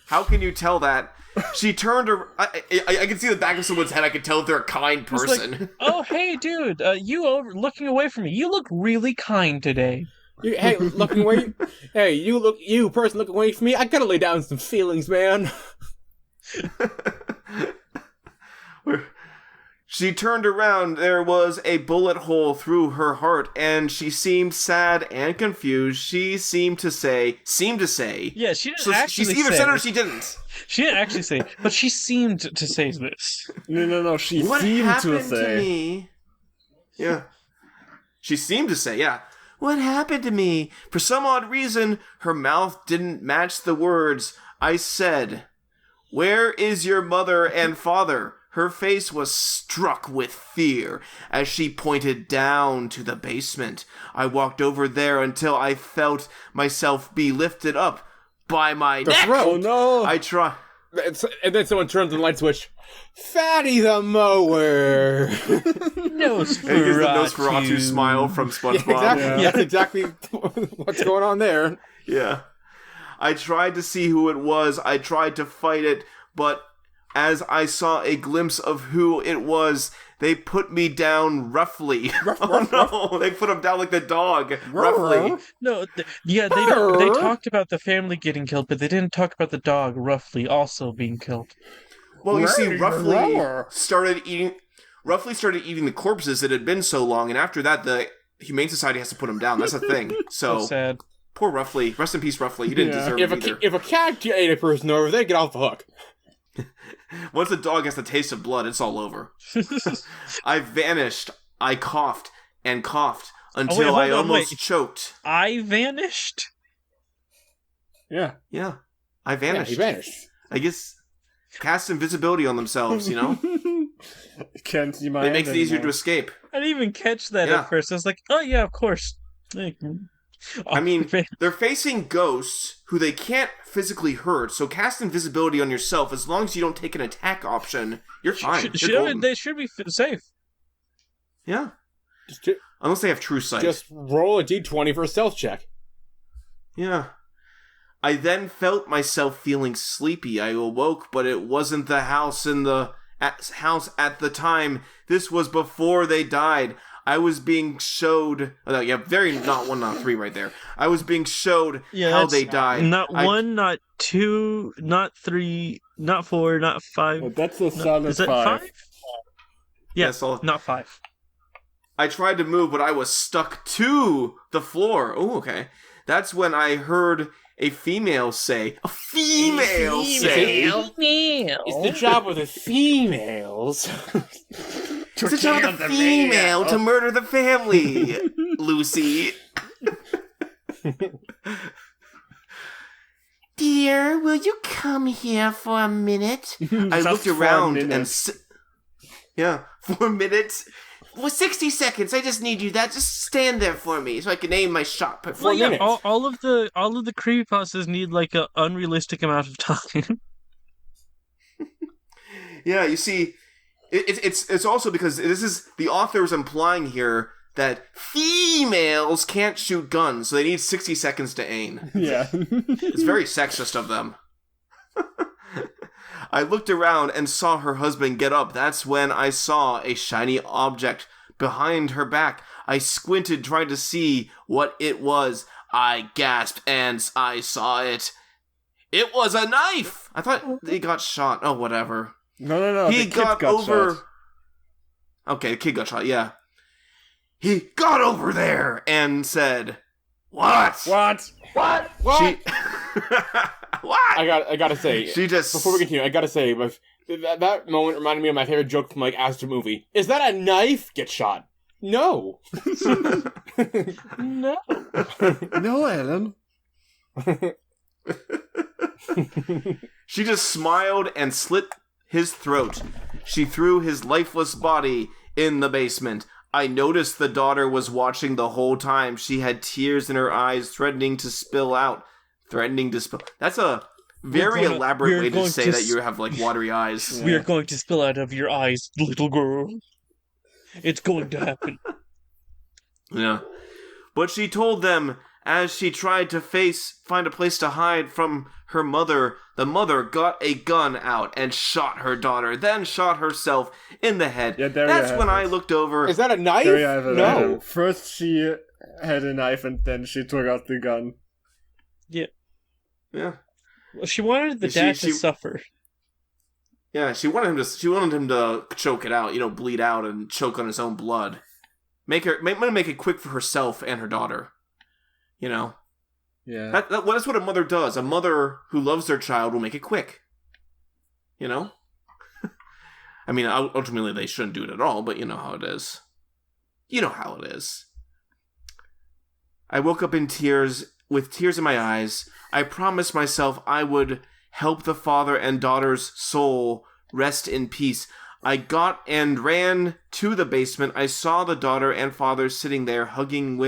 how can you tell that? She turned her. I can see the back of someone's head. I can tell if they're a kind person. Like, oh, hey, dude, looking away from me. You look really kind today. Hey, looking away. Hey, you person looking away from me. I gotta lay down some feelings, man. She turned around. There was a bullet hole through her heart, and she seemed sad and confused. She seemed to say. Yeah, she didn't So actually she either say. said it or she didn't. She didn't actually say, but she seemed to say this. No. She What seemed happened to say. me? Yeah. She seemed to say, yeah. What happened to me? For some odd reason, her mouth didn't match the words. I said, "Where is your mother and father?" Her face was struck with fear as she pointed down to the basement. I walked over there until I felt myself be lifted up by my neck. throat. Oh no! I try. And then someone turns on the light switch. Fatty the mower. And he gives the Nosferatu smile from SpongeBob. Exactly. Yeah. That's exactly what's going on there. Yeah. I tried to see who it was. I tried to fight it, but as I saw a glimpse of who it was, they put me down roughly. They put him down like the dog, roughly. No, they talked about the family getting killed, but they didn't talk about the dog roughly also being killed. Well, you see, roughly started eating the corpses that had been so long, and after that, the Humane Society has to put him down. That's a thing. So So, sad. poor Roughly. Rest in peace, Roughly. You didn't deserve it either. If a cat ate a person over, they get off the hook. Once the dog has the taste of blood, it's all over. I vanished. I coughed and coughed until I almost choked. I vanished? Yeah. Yeah, I vanished. Yeah, he vanished. I guess cast invisibility on themselves, you know? Can't see my It makes it hand easier to anymore. escape. I didn't even catch that Yeah. at first. I was like, oh yeah, of course. I mean, they're facing ghosts who they can't physically hurt, so cast invisibility on yourself. As long as you don't take an attack option, you're fine. You're golden. they should be safe. Yeah. Just, Unless they have true sight. just roll a d20 for a stealth check. Yeah. I then felt myself feeling sleepy. I awoke, but it wasn't the house house at the time. This was before they died. I was being showed... Oh, yeah, very not 1, not 3 right there. I was being showed how they died. Not 1, not 2, not 3, not 4, not 5. Oh, that's a solid Is that 5. 5? Yeah, Yes, not 5. I tried to move, but I was stuck to the floor. Oh, okay. That's when I heard a female say... A female say... It's the job of the females. It's the job of the female to murder the family, Lucy. Dear, will you come here for a minute? I looked for a around minute. and... Yeah, for a minute. Well, 60 seconds. I just need you that. Just stand there for me so I can aim my shot. Well, 4 yeah, minutes. all of the creepypastas need like an unrealistic amount of time. Yeah, you see, it's also because this is the author is implying here that females can't shoot guns, so they need 60 seconds to aim. Yeah. It's very sexist of them. I looked around and saw her husband get up. That's when I saw a shiny object behind her back. I squinted trying to see what it was. I gasped and I saw it. It was a knife! I thought he got shot. Oh, whatever. No. He The kid got over. shot. Okay, the kid got shot, yeah. He got over there and said, What? What? She... What? I gotta say, She just... before we continue, I gotta say, that moment reminded me of my favorite joke from, like, Astor movie. Is that a knife? Get shot. No. No. No, Ellen. She just smiled and slit his throat. She threw his lifeless body in the basement. I noticed the daughter was watching the whole time. She had tears in her eyes, threatening to spill out. That's a very elaborate way to say that you have, like, watery eyes. We are going to spill out of your eyes, little girl. It's going to happen. Yeah. But she told them as she tried to find a place to hide from her mother. The mother got a gun out and shot her daughter, then shot herself in the head. Yeah, there That's you when have I it. looked over. Is that a knife? There you have it. No. First she had a knife and then she took out the gun. Yeah. Well, she wanted the dad to suffer. Yeah, she wanted him to choke it out, bleed out and choke on his own blood. Make it quick for herself and her daughter. Yeah. That's what a mother does. A mother who loves their child will make it quick. I mean, ultimately they shouldn't do it at all, but you know how it is. You know how it is. I woke up in tears, with tears in my eyes. I promised myself I would help the father and daughter's soul rest in peace. I got and ran to the basement. I saw the daughter and father sitting there hugging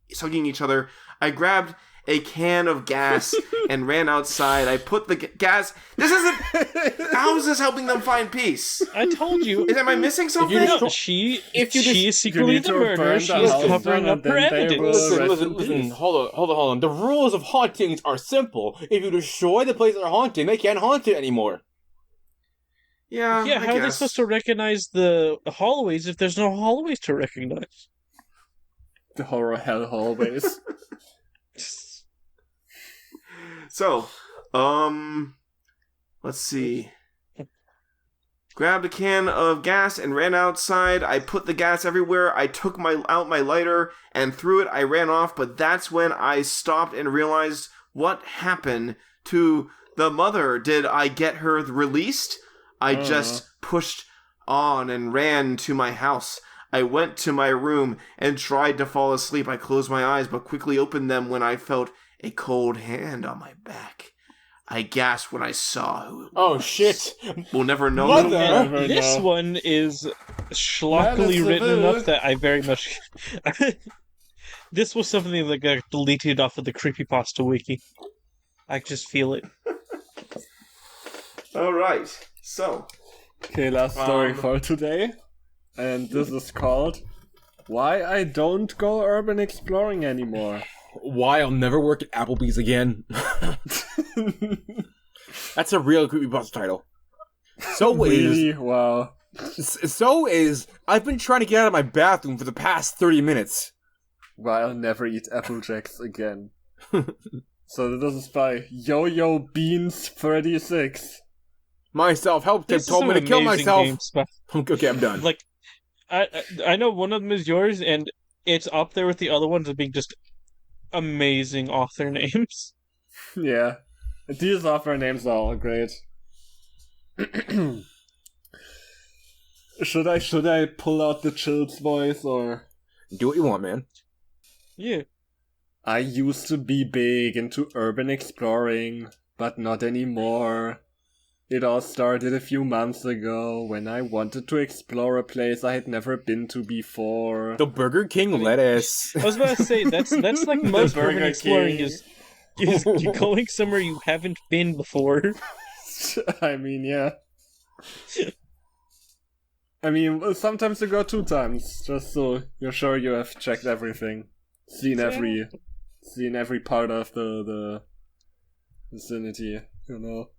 each other. I grabbed a can of gas and ran outside. I put the gas... This isn't... How is this helping them find peace? I told you. Am I missing something? She is secretly the murderer. She is covering up her evidence. Listen. Hold on. The rules of hauntings are simple. If you destroy the place they're haunting, they can't haunt it anymore. Yeah, how are they supposed to recognize the hallways if there's no hallways to recognize? The horror hell hallways. So, let's see. Grabbed a can of gas and ran outside. I put the gas everywhere. I took out my lighter and threw it. I ran off, but that's when I stopped and realized what happened to the mother. Did I get her released? I just pushed on and ran to my house. I went to my room and tried to fall asleep. I closed my eyes, but quickly opened them when I felt a cold hand on my back. I gasped when I saw who it was. Oh, shit. We'll never know. This one is schlockily written enough that I very much... This was something that got deleted off of the Creepypasta wiki. I just feel it. Alright, so... Okay, last story for today. And this is called... Why I Don't Go Urban Exploring Anymore. Why I'll never work at Applebee's again. That's a real creepypasta title. Really? Wow. I've been trying to get out of my bathroom for the past 30 minutes. Why I'll never eat Applejacks again. So this is by Yo-Yo Beans 36. My self-help tip told me to kill myself. Okay, I'm done. Like, I know one of them is yours, and it's up there with the other ones of being just amazing author names. Yeah. These author names are all great. Should I pull out the Chills voice, or... Do what you want, man. Yeah. I used to be big into urban exploring, but not anymore. It all started a few months ago when I wanted to explore a place I had never been to before. The Burger King lettuce. I was about to say, that's like most urban exploring is you going somewhere you haven't been before. I mean, yeah. I mean, sometimes you go 2 times, just so you're sure you have checked everything. Seen every part of the vicinity, you know.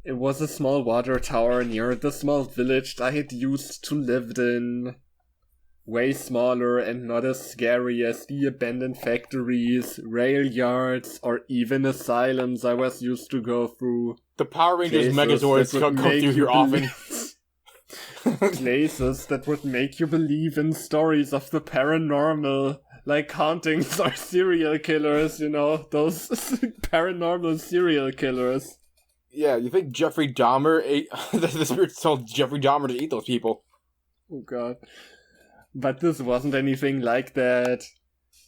It was a small water tower near the small village I had used to live in. Way smaller and not as scary as the abandoned factories, rail yards, or even asylums I was used to go through. The Power Rangers Megazords come through here often. Places that would make you believe in stories of the paranormal, like hauntings or serial killers, you know, those paranormal serial killers. Yeah, you think Jeffrey Dahmer ate... the spirits told Jeffrey Dahmer to eat those people. Oh god. But this wasn't anything like that.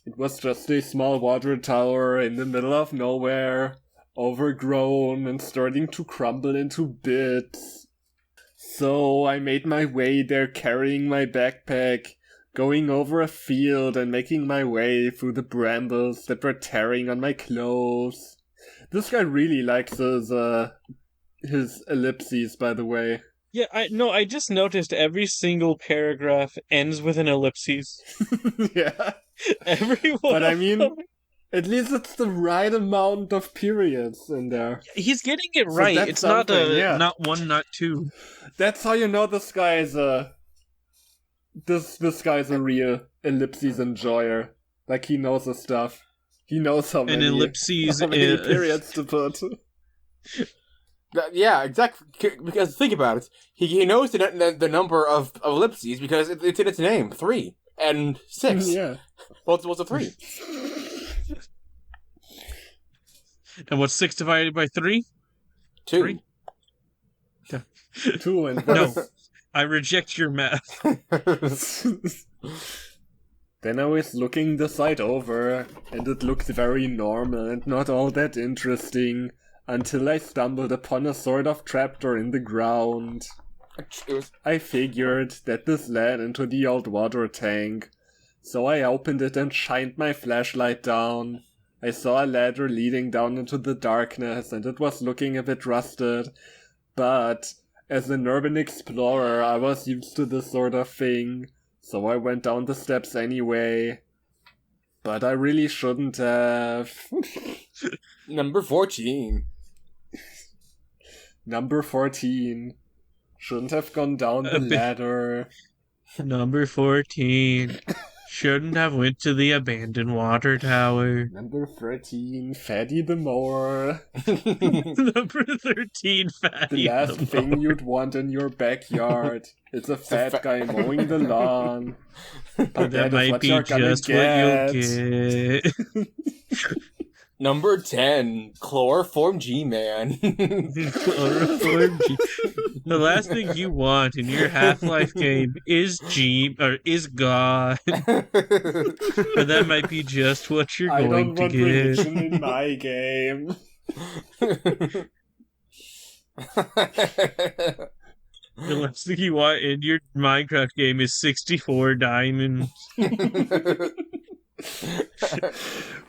It was just a small water tower in the middle of nowhere, overgrown and starting to crumble into bits. So I made my way there carrying my backpack, going over a field and making my way through the brambles that were tearing on my clothes. This guy really likes his ellipses, by the way. Yeah, I just noticed every single paragraph ends with an ellipses. Yeah. Everyone. But I mean, at least it's the right amount of periods in there. He's getting it right. It's not not 1, not 2. That's how you know this guy is this guy's a real ellipses enjoyer. Like, he knows his stuff. He knows how many periods to put. Yeah, exactly. Because think about it. He knows the number of ellipses because it's in its name. 3 and 6. Yeah. What's a 3? And what's 6 divided by 3? 2. 2 and no. I reject your math. Then I was looking the site over, and it looked very normal and not all that interesting, until I stumbled upon a sort of trapdoor in the ground. I figured that this led into the old water tank, so I opened it and shined my flashlight down. I saw a ladder leading down into the darkness, and it was looking a bit rusted, but as an urban explorer, I was used to this sort of thing, so I went down the steps anyway. But I really shouldn't have. Number 14. Number 14. Shouldn't have gone down the ladder. Number 14. Shouldn't have went to the abandoned water tower. Number 13, Fatty the mower. Number 13, Fatty The last the thing mower. you'd want in your backyard. It's a fat guy mowing the lawn. But That is might what be you're gonna just what you'll get. Number 10, Chloroform G-Man. Chloroform G. The last thing you want in your Half-Life game is God. But that might be just what you're I going don't to want get. religion in my game. The last thing you want in your Minecraft game is 64 diamonds.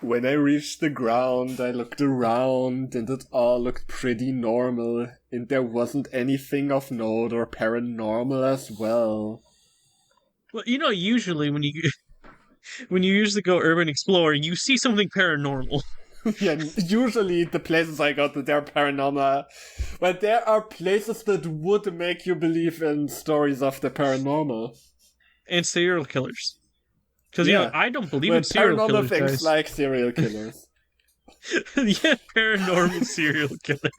When I reached the ground, I looked around, and it all looked pretty normal, and there wasn't anything of note or paranormal as well. Well, usually when you usually go urban exploring, you see something paranormal. Yeah, usually the places I go to, they're paranormal, but there are places that would make you believe in stories of the paranormal. And serial killers. Because, Yeah. I don't believe With in serial paranormal killers, things guys. like serial killers. Yeah, paranormal serial killers.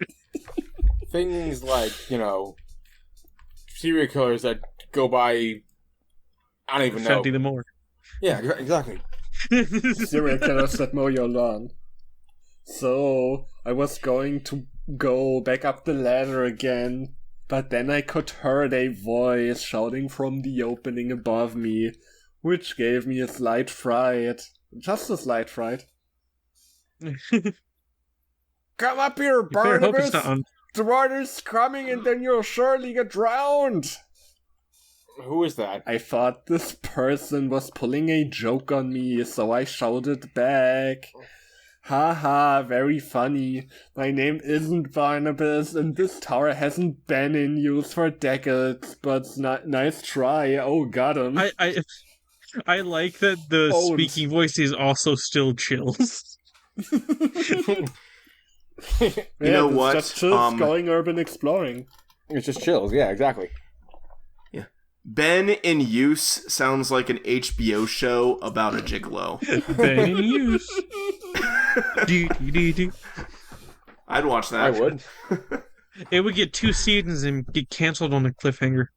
Things like, serial killers that go by, I don't even know. Fatty the Moor. Yeah, exactly. Serial killers that mow your lawn. So, I was going to go back up the ladder again, but then I could hear a voice shouting from the opening above me, which gave me a slight fright. Just a slight fright. Come up here, You better hope it's Barnabas! not on. The water's coming and then you'll surely get drowned! Who is that? I thought this person was pulling a joke on me, so I shouted back. Haha, very funny. My name isn't Barnabas, and this tower hasn't been in use for decades, but nice try. Oh, got him. I like that the Old. speaking voice is also still Chills. You know what? Just Chills going urban exploring. It's just Chills, yeah, exactly. Ben in Use sounds like an HBO show about a gigolo. Ben in use. Do. I'd watch that. I would. It would get 2 seasons and get canceled on a cliffhanger.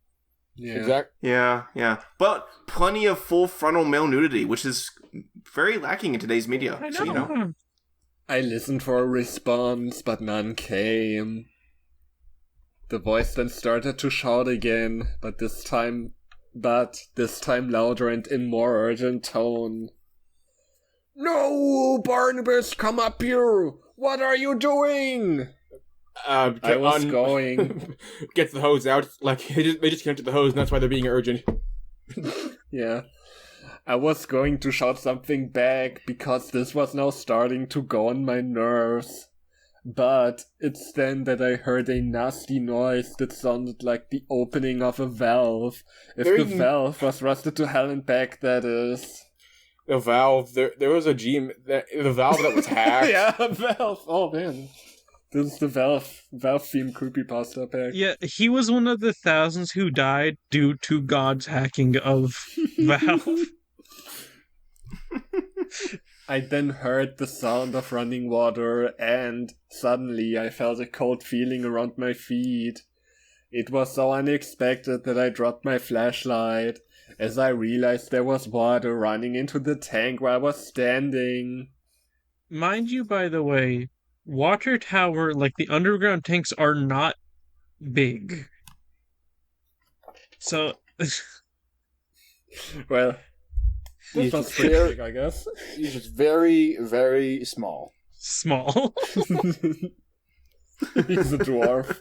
Yeah. Exactly. Yeah. But plenty of full frontal male nudity, which is very lacking in today's media. I know. So, I listened for a response, but none came. The voice then started to shout again, but this time louder and in more urgent tone. No, Barnabas, come up here! What are you doing? I was going. Get the hose out. Like, they just connected the hose, and that's why they're being urgent. Yeah. I was going to shout something back, because this was now starting to go on my nerves. But it's then that I heard a nasty noise that sounded like the opening of a valve. If the valve was rusted to hell and back, that is. The valve, there was a the valve that was hacked. Yeah, a valve. Oh man. This is the Valve themed creepypasta pack. Yeah, he was one of the thousands who died due to God's hacking of Valve. I then heard the sound of running water, and suddenly I felt a cold feeling around my feet. It was so unexpected that I dropped my flashlight, as I realized there was water running into the tank where I was standing. Mind you, by the way, water tower, like the underground tanks, are not big. So, Well, this was pretty big, I guess. He's just very, very small. small. He's a dwarf.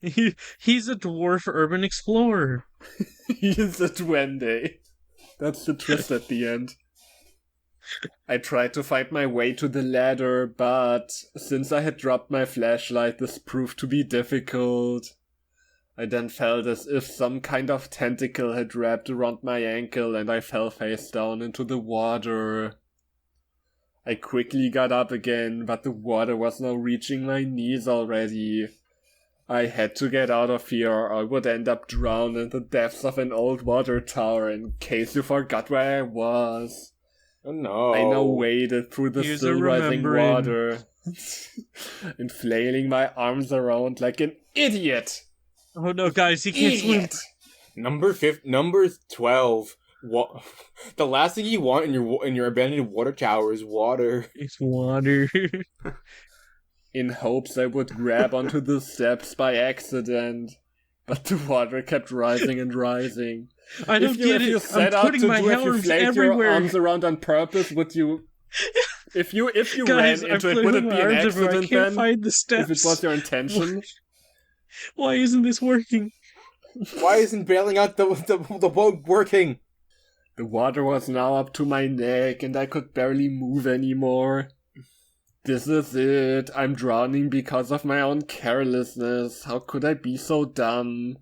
He's a dwarf urban explorer. He is a duende. That's the twist at the end. I tried to find my way to the ladder, but since I had dropped my flashlight, this proved to be difficult. I then felt as if some kind of tentacle had wrapped around my ankle and I fell face down into the water. I quickly got up again, but the water was now reaching my knees already. I had to get out of here or I would end up drowned in the depths of an old water tower, in case you forgot where I was. Oh no. I now waded through the Here's still a rising remembering. water and flailing my arms around like an idiot. Oh no, guys, he can't swim. Idiot. Number 12. What? The last thing you want in your abandoned water tower is water. It's water. In hopes I would grab onto the steps by accident. But the water kept rising and rising. I don't get if you it. set I'm out putting to my do if you arms flayed your everywhere. arms around on purpose, would you... If you Guys, ran I'm into it, putting would it my be an arms everywhere. I accident can't then? find the If steps. it was your intention? Why isn't this working? Why isn't bailing out the boat working? The water was now up to my neck and I could barely move anymore. This is it. I'm drowning because of my own carelessness. How could I be so dumb?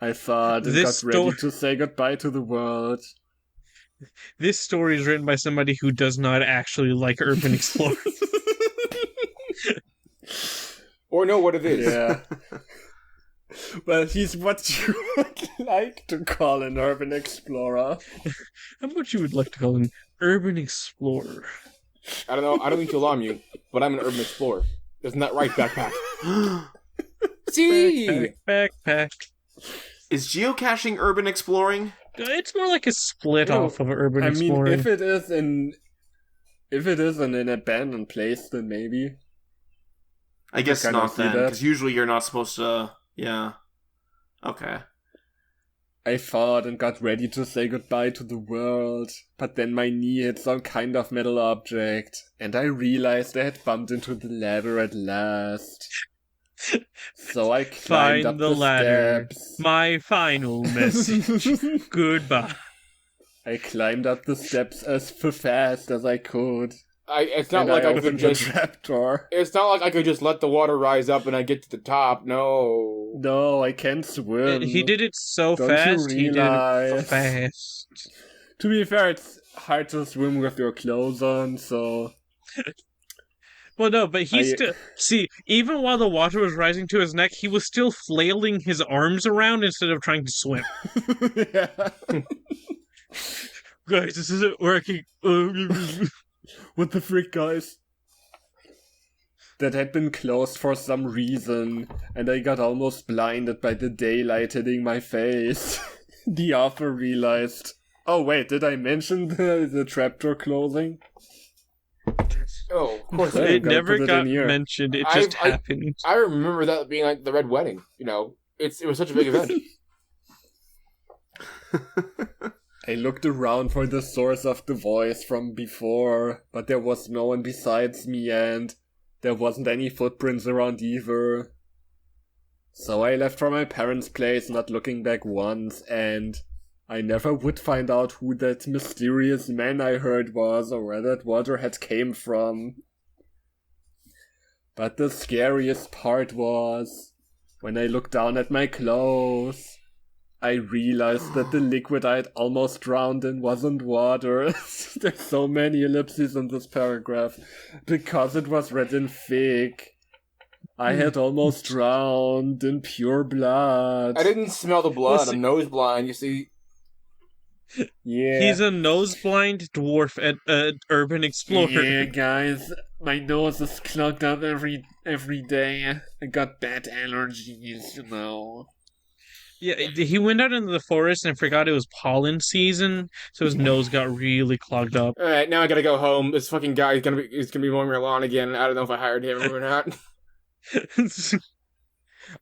I thought and This got ready sto- to say goodbye to the world. This story is written by somebody who does not actually like urban explorers. Or know what it is. Yeah. Well, he's what you would like to call an urban explorer. How much you would like to call an urban explorer? I don't know. I don't mean to alarm you, but I'm an urban explorer. Isn't that right, backpack? See. Backpack. Is geocaching urban exploring? It's more like a split off of urban I mean, exploring. if it is in an abandoned place, then maybe. I guess kind of not see then, that. because usually you're not supposed to. Yeah. Okay. I fought and got ready to say goodbye to the world, but then my knee hit some kind of metal object, and I realized I had bumped into the ladder at last. So I climbed Find up the the ladder. steps. My final message. Goodbye. I climbed up the steps as fast as I could. It's not And like I opened could the just. trapdoor. It's not like I could just let the water rise up and I get to the top. No. No, I can't swim. He did it so Don't you fast. He did it so realize? fast. To be fair, it's hard to swim with your clothes on, so... Well, no, but he I- still... See, even while the water was rising to his neck, he was still flailing his arms around instead of trying to swim. Yeah. Guys, this isn't working. What the frick, guys? That had been closed for some reason, and I got almost blinded by the daylight hitting my face. The author realized. Oh wait, did I mention the trapdoor closing? Oh, of course. Hey, It gotta never put it got in here. mentioned. It I've- just happened. I remember that being like the Red Wedding. You know, it was such a big event. I looked around for the source of the voice from before, but there was no one besides me and there wasn't any footprints around either. So I left for my parents' place, not looking back once, and I never would find out who that mysterious man I heard was or where that water had came from. But the scariest part was when I looked down at my clothes. I realized that the liquid I had almost drowned in wasn't water. There's so many ellipses in this paragraph. Because it was red and thick. I had almost drowned in pure blood. I didn't smell the blood. Listen- I'm nose blind, you see. Yeah. He's a nose-blind dwarf at urban explorer. Yeah, guys. My nose is clogged up every day. I got bad allergies, you know. Yeah, he went out into the forest and forgot it was pollen season, so his nose got really clogged up. All right, now I gotta go home. This fucking guy is gonna be mowing my lawn again. I don't know if I hired him or not.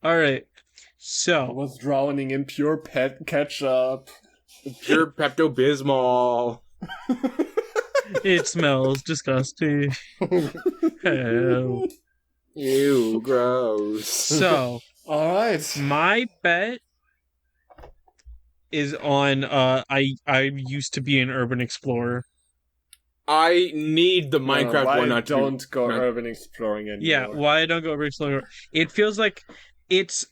All right, I so was drowning in pure pet ketchup. Pure Pepto Bismol. it smells disgusting. Hell. Ew, gross. So All right. My bet is on I used to be an urban explorer. I need the Minecraft why one not to don't go not- urban exploring anymore? Yeah, why I don't go urban explorer? It feels like it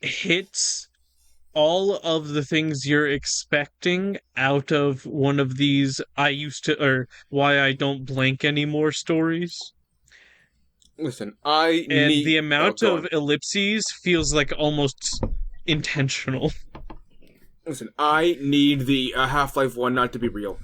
hits all of the things you're expecting out of one of these or why I don't blank anymore stories. Listen, I And need the amount go of on. ellipses feels like almost intentional. Listen, I need the Half-Life one not to be real.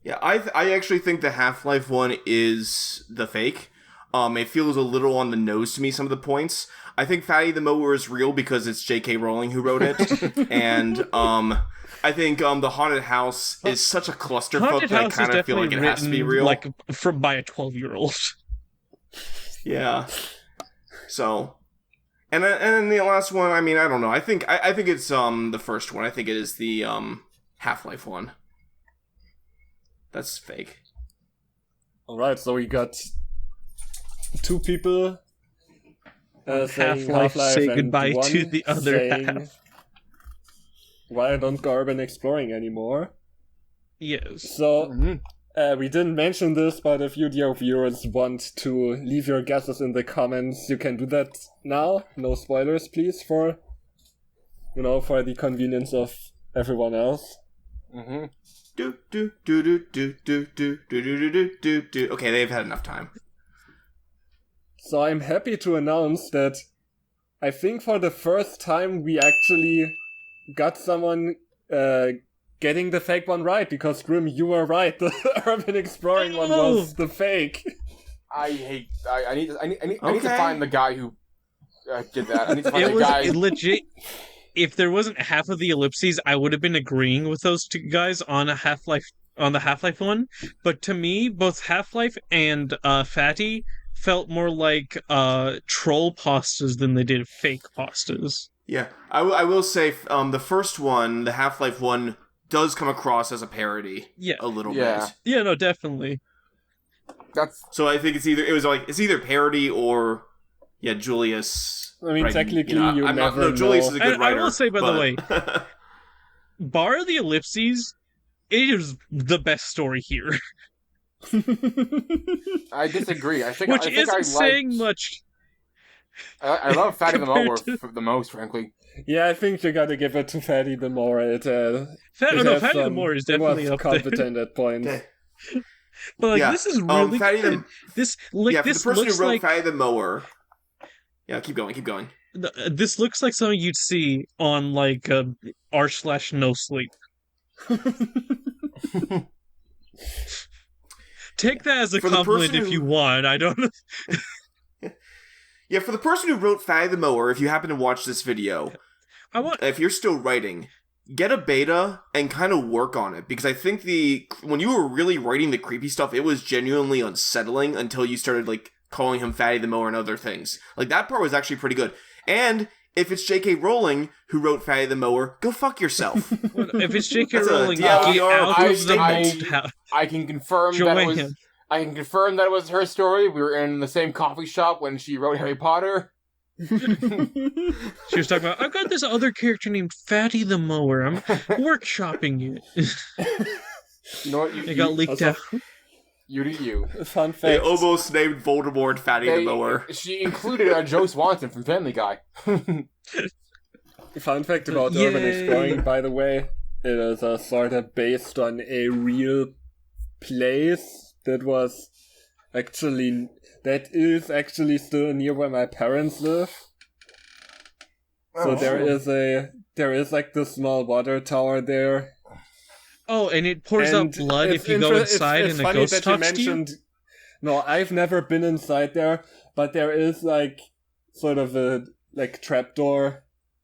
Yeah, I actually think the Half-Life one is the fake. It feels a little on the nose to me, some of the points. I think Fatty the Mower is real because it's J.K. Rowling who wrote it. And I think the Haunted House is such a clusterfuck that I kind of feel like it has to be real. Like by a 12-year-old. Yeah. So, and then the last one, I mean, I don't know. I think it's the first one. I think it is the Half-Life one. That's fake. All right, so we got two people saying Half-Life, say and goodbye one to the other saying, half. why I don't go urban exploring anymore. Yes. So, we didn't mention this, but if you, dear viewers, want to leave your guesses in the comments, you can do that now. No spoilers, please, for the convenience of everyone else. Mm-hmm. Okay, they've had enough time. So I'm happy to announce that I think for the first time we actually got someone getting the fake one right, because Grim, you were right. The urban exploring one was the fake. I need to find the guy who did that. I need to find It the guy. was legit. If there wasn't half of the ellipses, I would have been agreeing with those two guys on the Half-Life one. But to me, both Half-Life and Fatty felt more like troll pastas than they did fake pastas. Yeah, I will say the first one, the Half-Life one, does come across as a parody. Yeah. A little Yeah. bit. Yeah, no, definitely. So I think it's either parody or Julius. I mean, technically, you I'm never no, Julius know. is a good writer. I will say, by the way, bar the ellipses, it is the best story here. I disagree. I think Which I isn't saying much. I love Fatty the Mower the most, frankly. Yeah, I think you gotta give it to Fatty the Mower. Fatty the Mower is definitely up there. competent at points. Okay. But this is really good. This for the person looks who wrote like Fatty the Mower. Yeah, keep going. This looks like something you'd see on like r/no sleep. Take that as a compliment if you want. I don't know. Yeah, for the person who wrote Fatty the Mower, if you happen to watch this video, if you're still writing, get a beta and kind of work on it, because I think when you were really writing the creepy stuff, it was genuinely unsettling until you started like calling him Fatty the Mower and other things. Like that part was actually pretty good. And if it's J.K. Rowling who wrote Fatty the Mower, go fuck yourself. If it's J.K. That's a Rowling, get TLDR out of the statement. mold house. I can confirm that it was her story. We were in the same coffee shop when she wrote Harry Potter. She was talking about, I've got this other character named Fatty the Mower. I'm workshopping it. You know what? It got leaked out. You do you. Fun fact. They almost named Voldemort Fatty the Mower. She included Joe Swanson from Family Guy. Fun fact about urban exploring, by the way, it is sort of based on a real place that is actually still near where my parents live. So there is like the small water tower there. Oh, and it pours out blood if you go inside and a ghost talks to you? No, I've never been inside there, but there is like sort of a like trapdoor,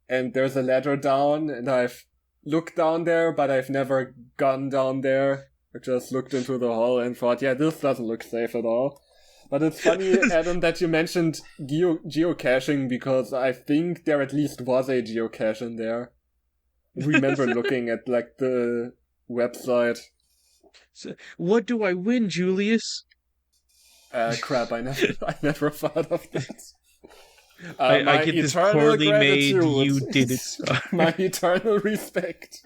and there's a ladder down, and I've looked down there, but I've never gone down there. I just looked into the hall and thought, yeah, this doesn't look safe at all. But it's funny, Adam, that you mentioned geocaching, because I think there at least was a geocache in there. I remember looking at like the website. So, what do I win, Julius? Crap, I never thought of that. I get this poorly made, you did it. My eternal respect.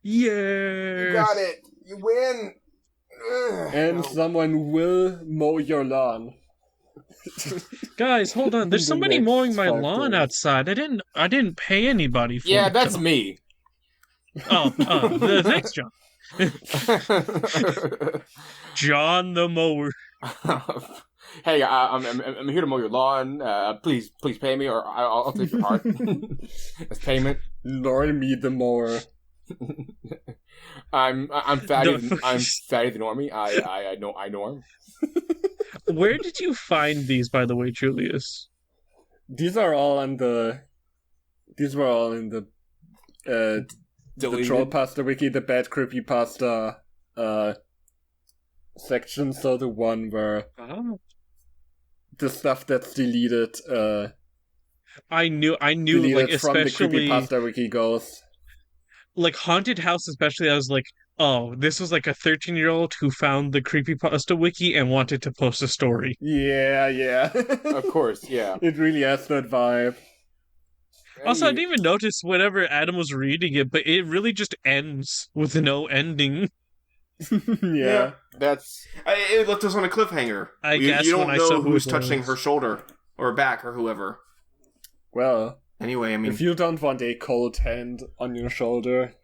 Yeah. You got it. You win. And someone will mow your lawn. Guys, hold on. There's The somebody next mowing my 5 lawn days. outside. I didn't pay anybody for it. Yeah, that's though. me. Thanks, John. John the mower. Hey, I'm here to mow your lawn. Please pay me, or I'll take your heart as payment. Normie the mower. I'm fatty. I'm fatty the normie. I norm. Where did you find these, by the way, Julius? These were all in the the Trollpasta wiki, the bad creepypasta section. So the one where the stuff that's deleted I knew, deleted like, from the especially creepypasta wiki goes. like haunted house, especially. I was like, oh, this was like a 13-year-old who found the creepypasta wiki and wanted to post a story. Yeah. Of course, yeah. It really has that vibe. Also, I didn't even notice whenever Adam was reading it, but it really just ends with no ending. Yeah. That's. It left us on a cliffhanger. I guess you when don't I know saw who who's it touching was. her shoulder or back or whoever. Well, Anyway, I mean, if you don't want a cold hand on your shoulder,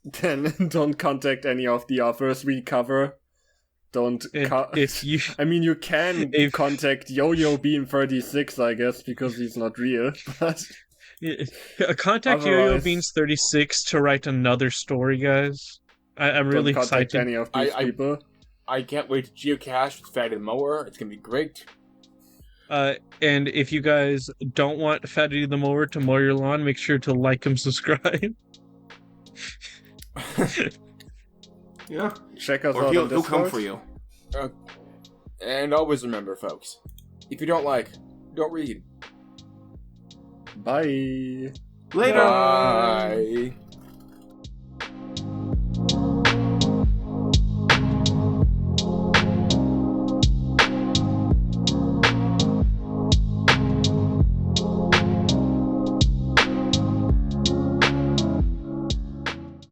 then don't contact any of the authors we cover. Don't. If you I mean, you can contact Yo-Yo Beam 36, I guess, because he's not real. But contact Yo-Yo Beans 36 to write another story, guys. I'm really don't contact excited. any of these people. I can't wait to geocache with Fatty the Mower. It's gonna be great. And if you guys don't want Fatty the Mower to mow your lawn, make sure to like and subscribe. yeah. Check us Or out he'll on Discord. come for you. And always remember, folks, if you don't like, don't read. Bye. Later. Bye.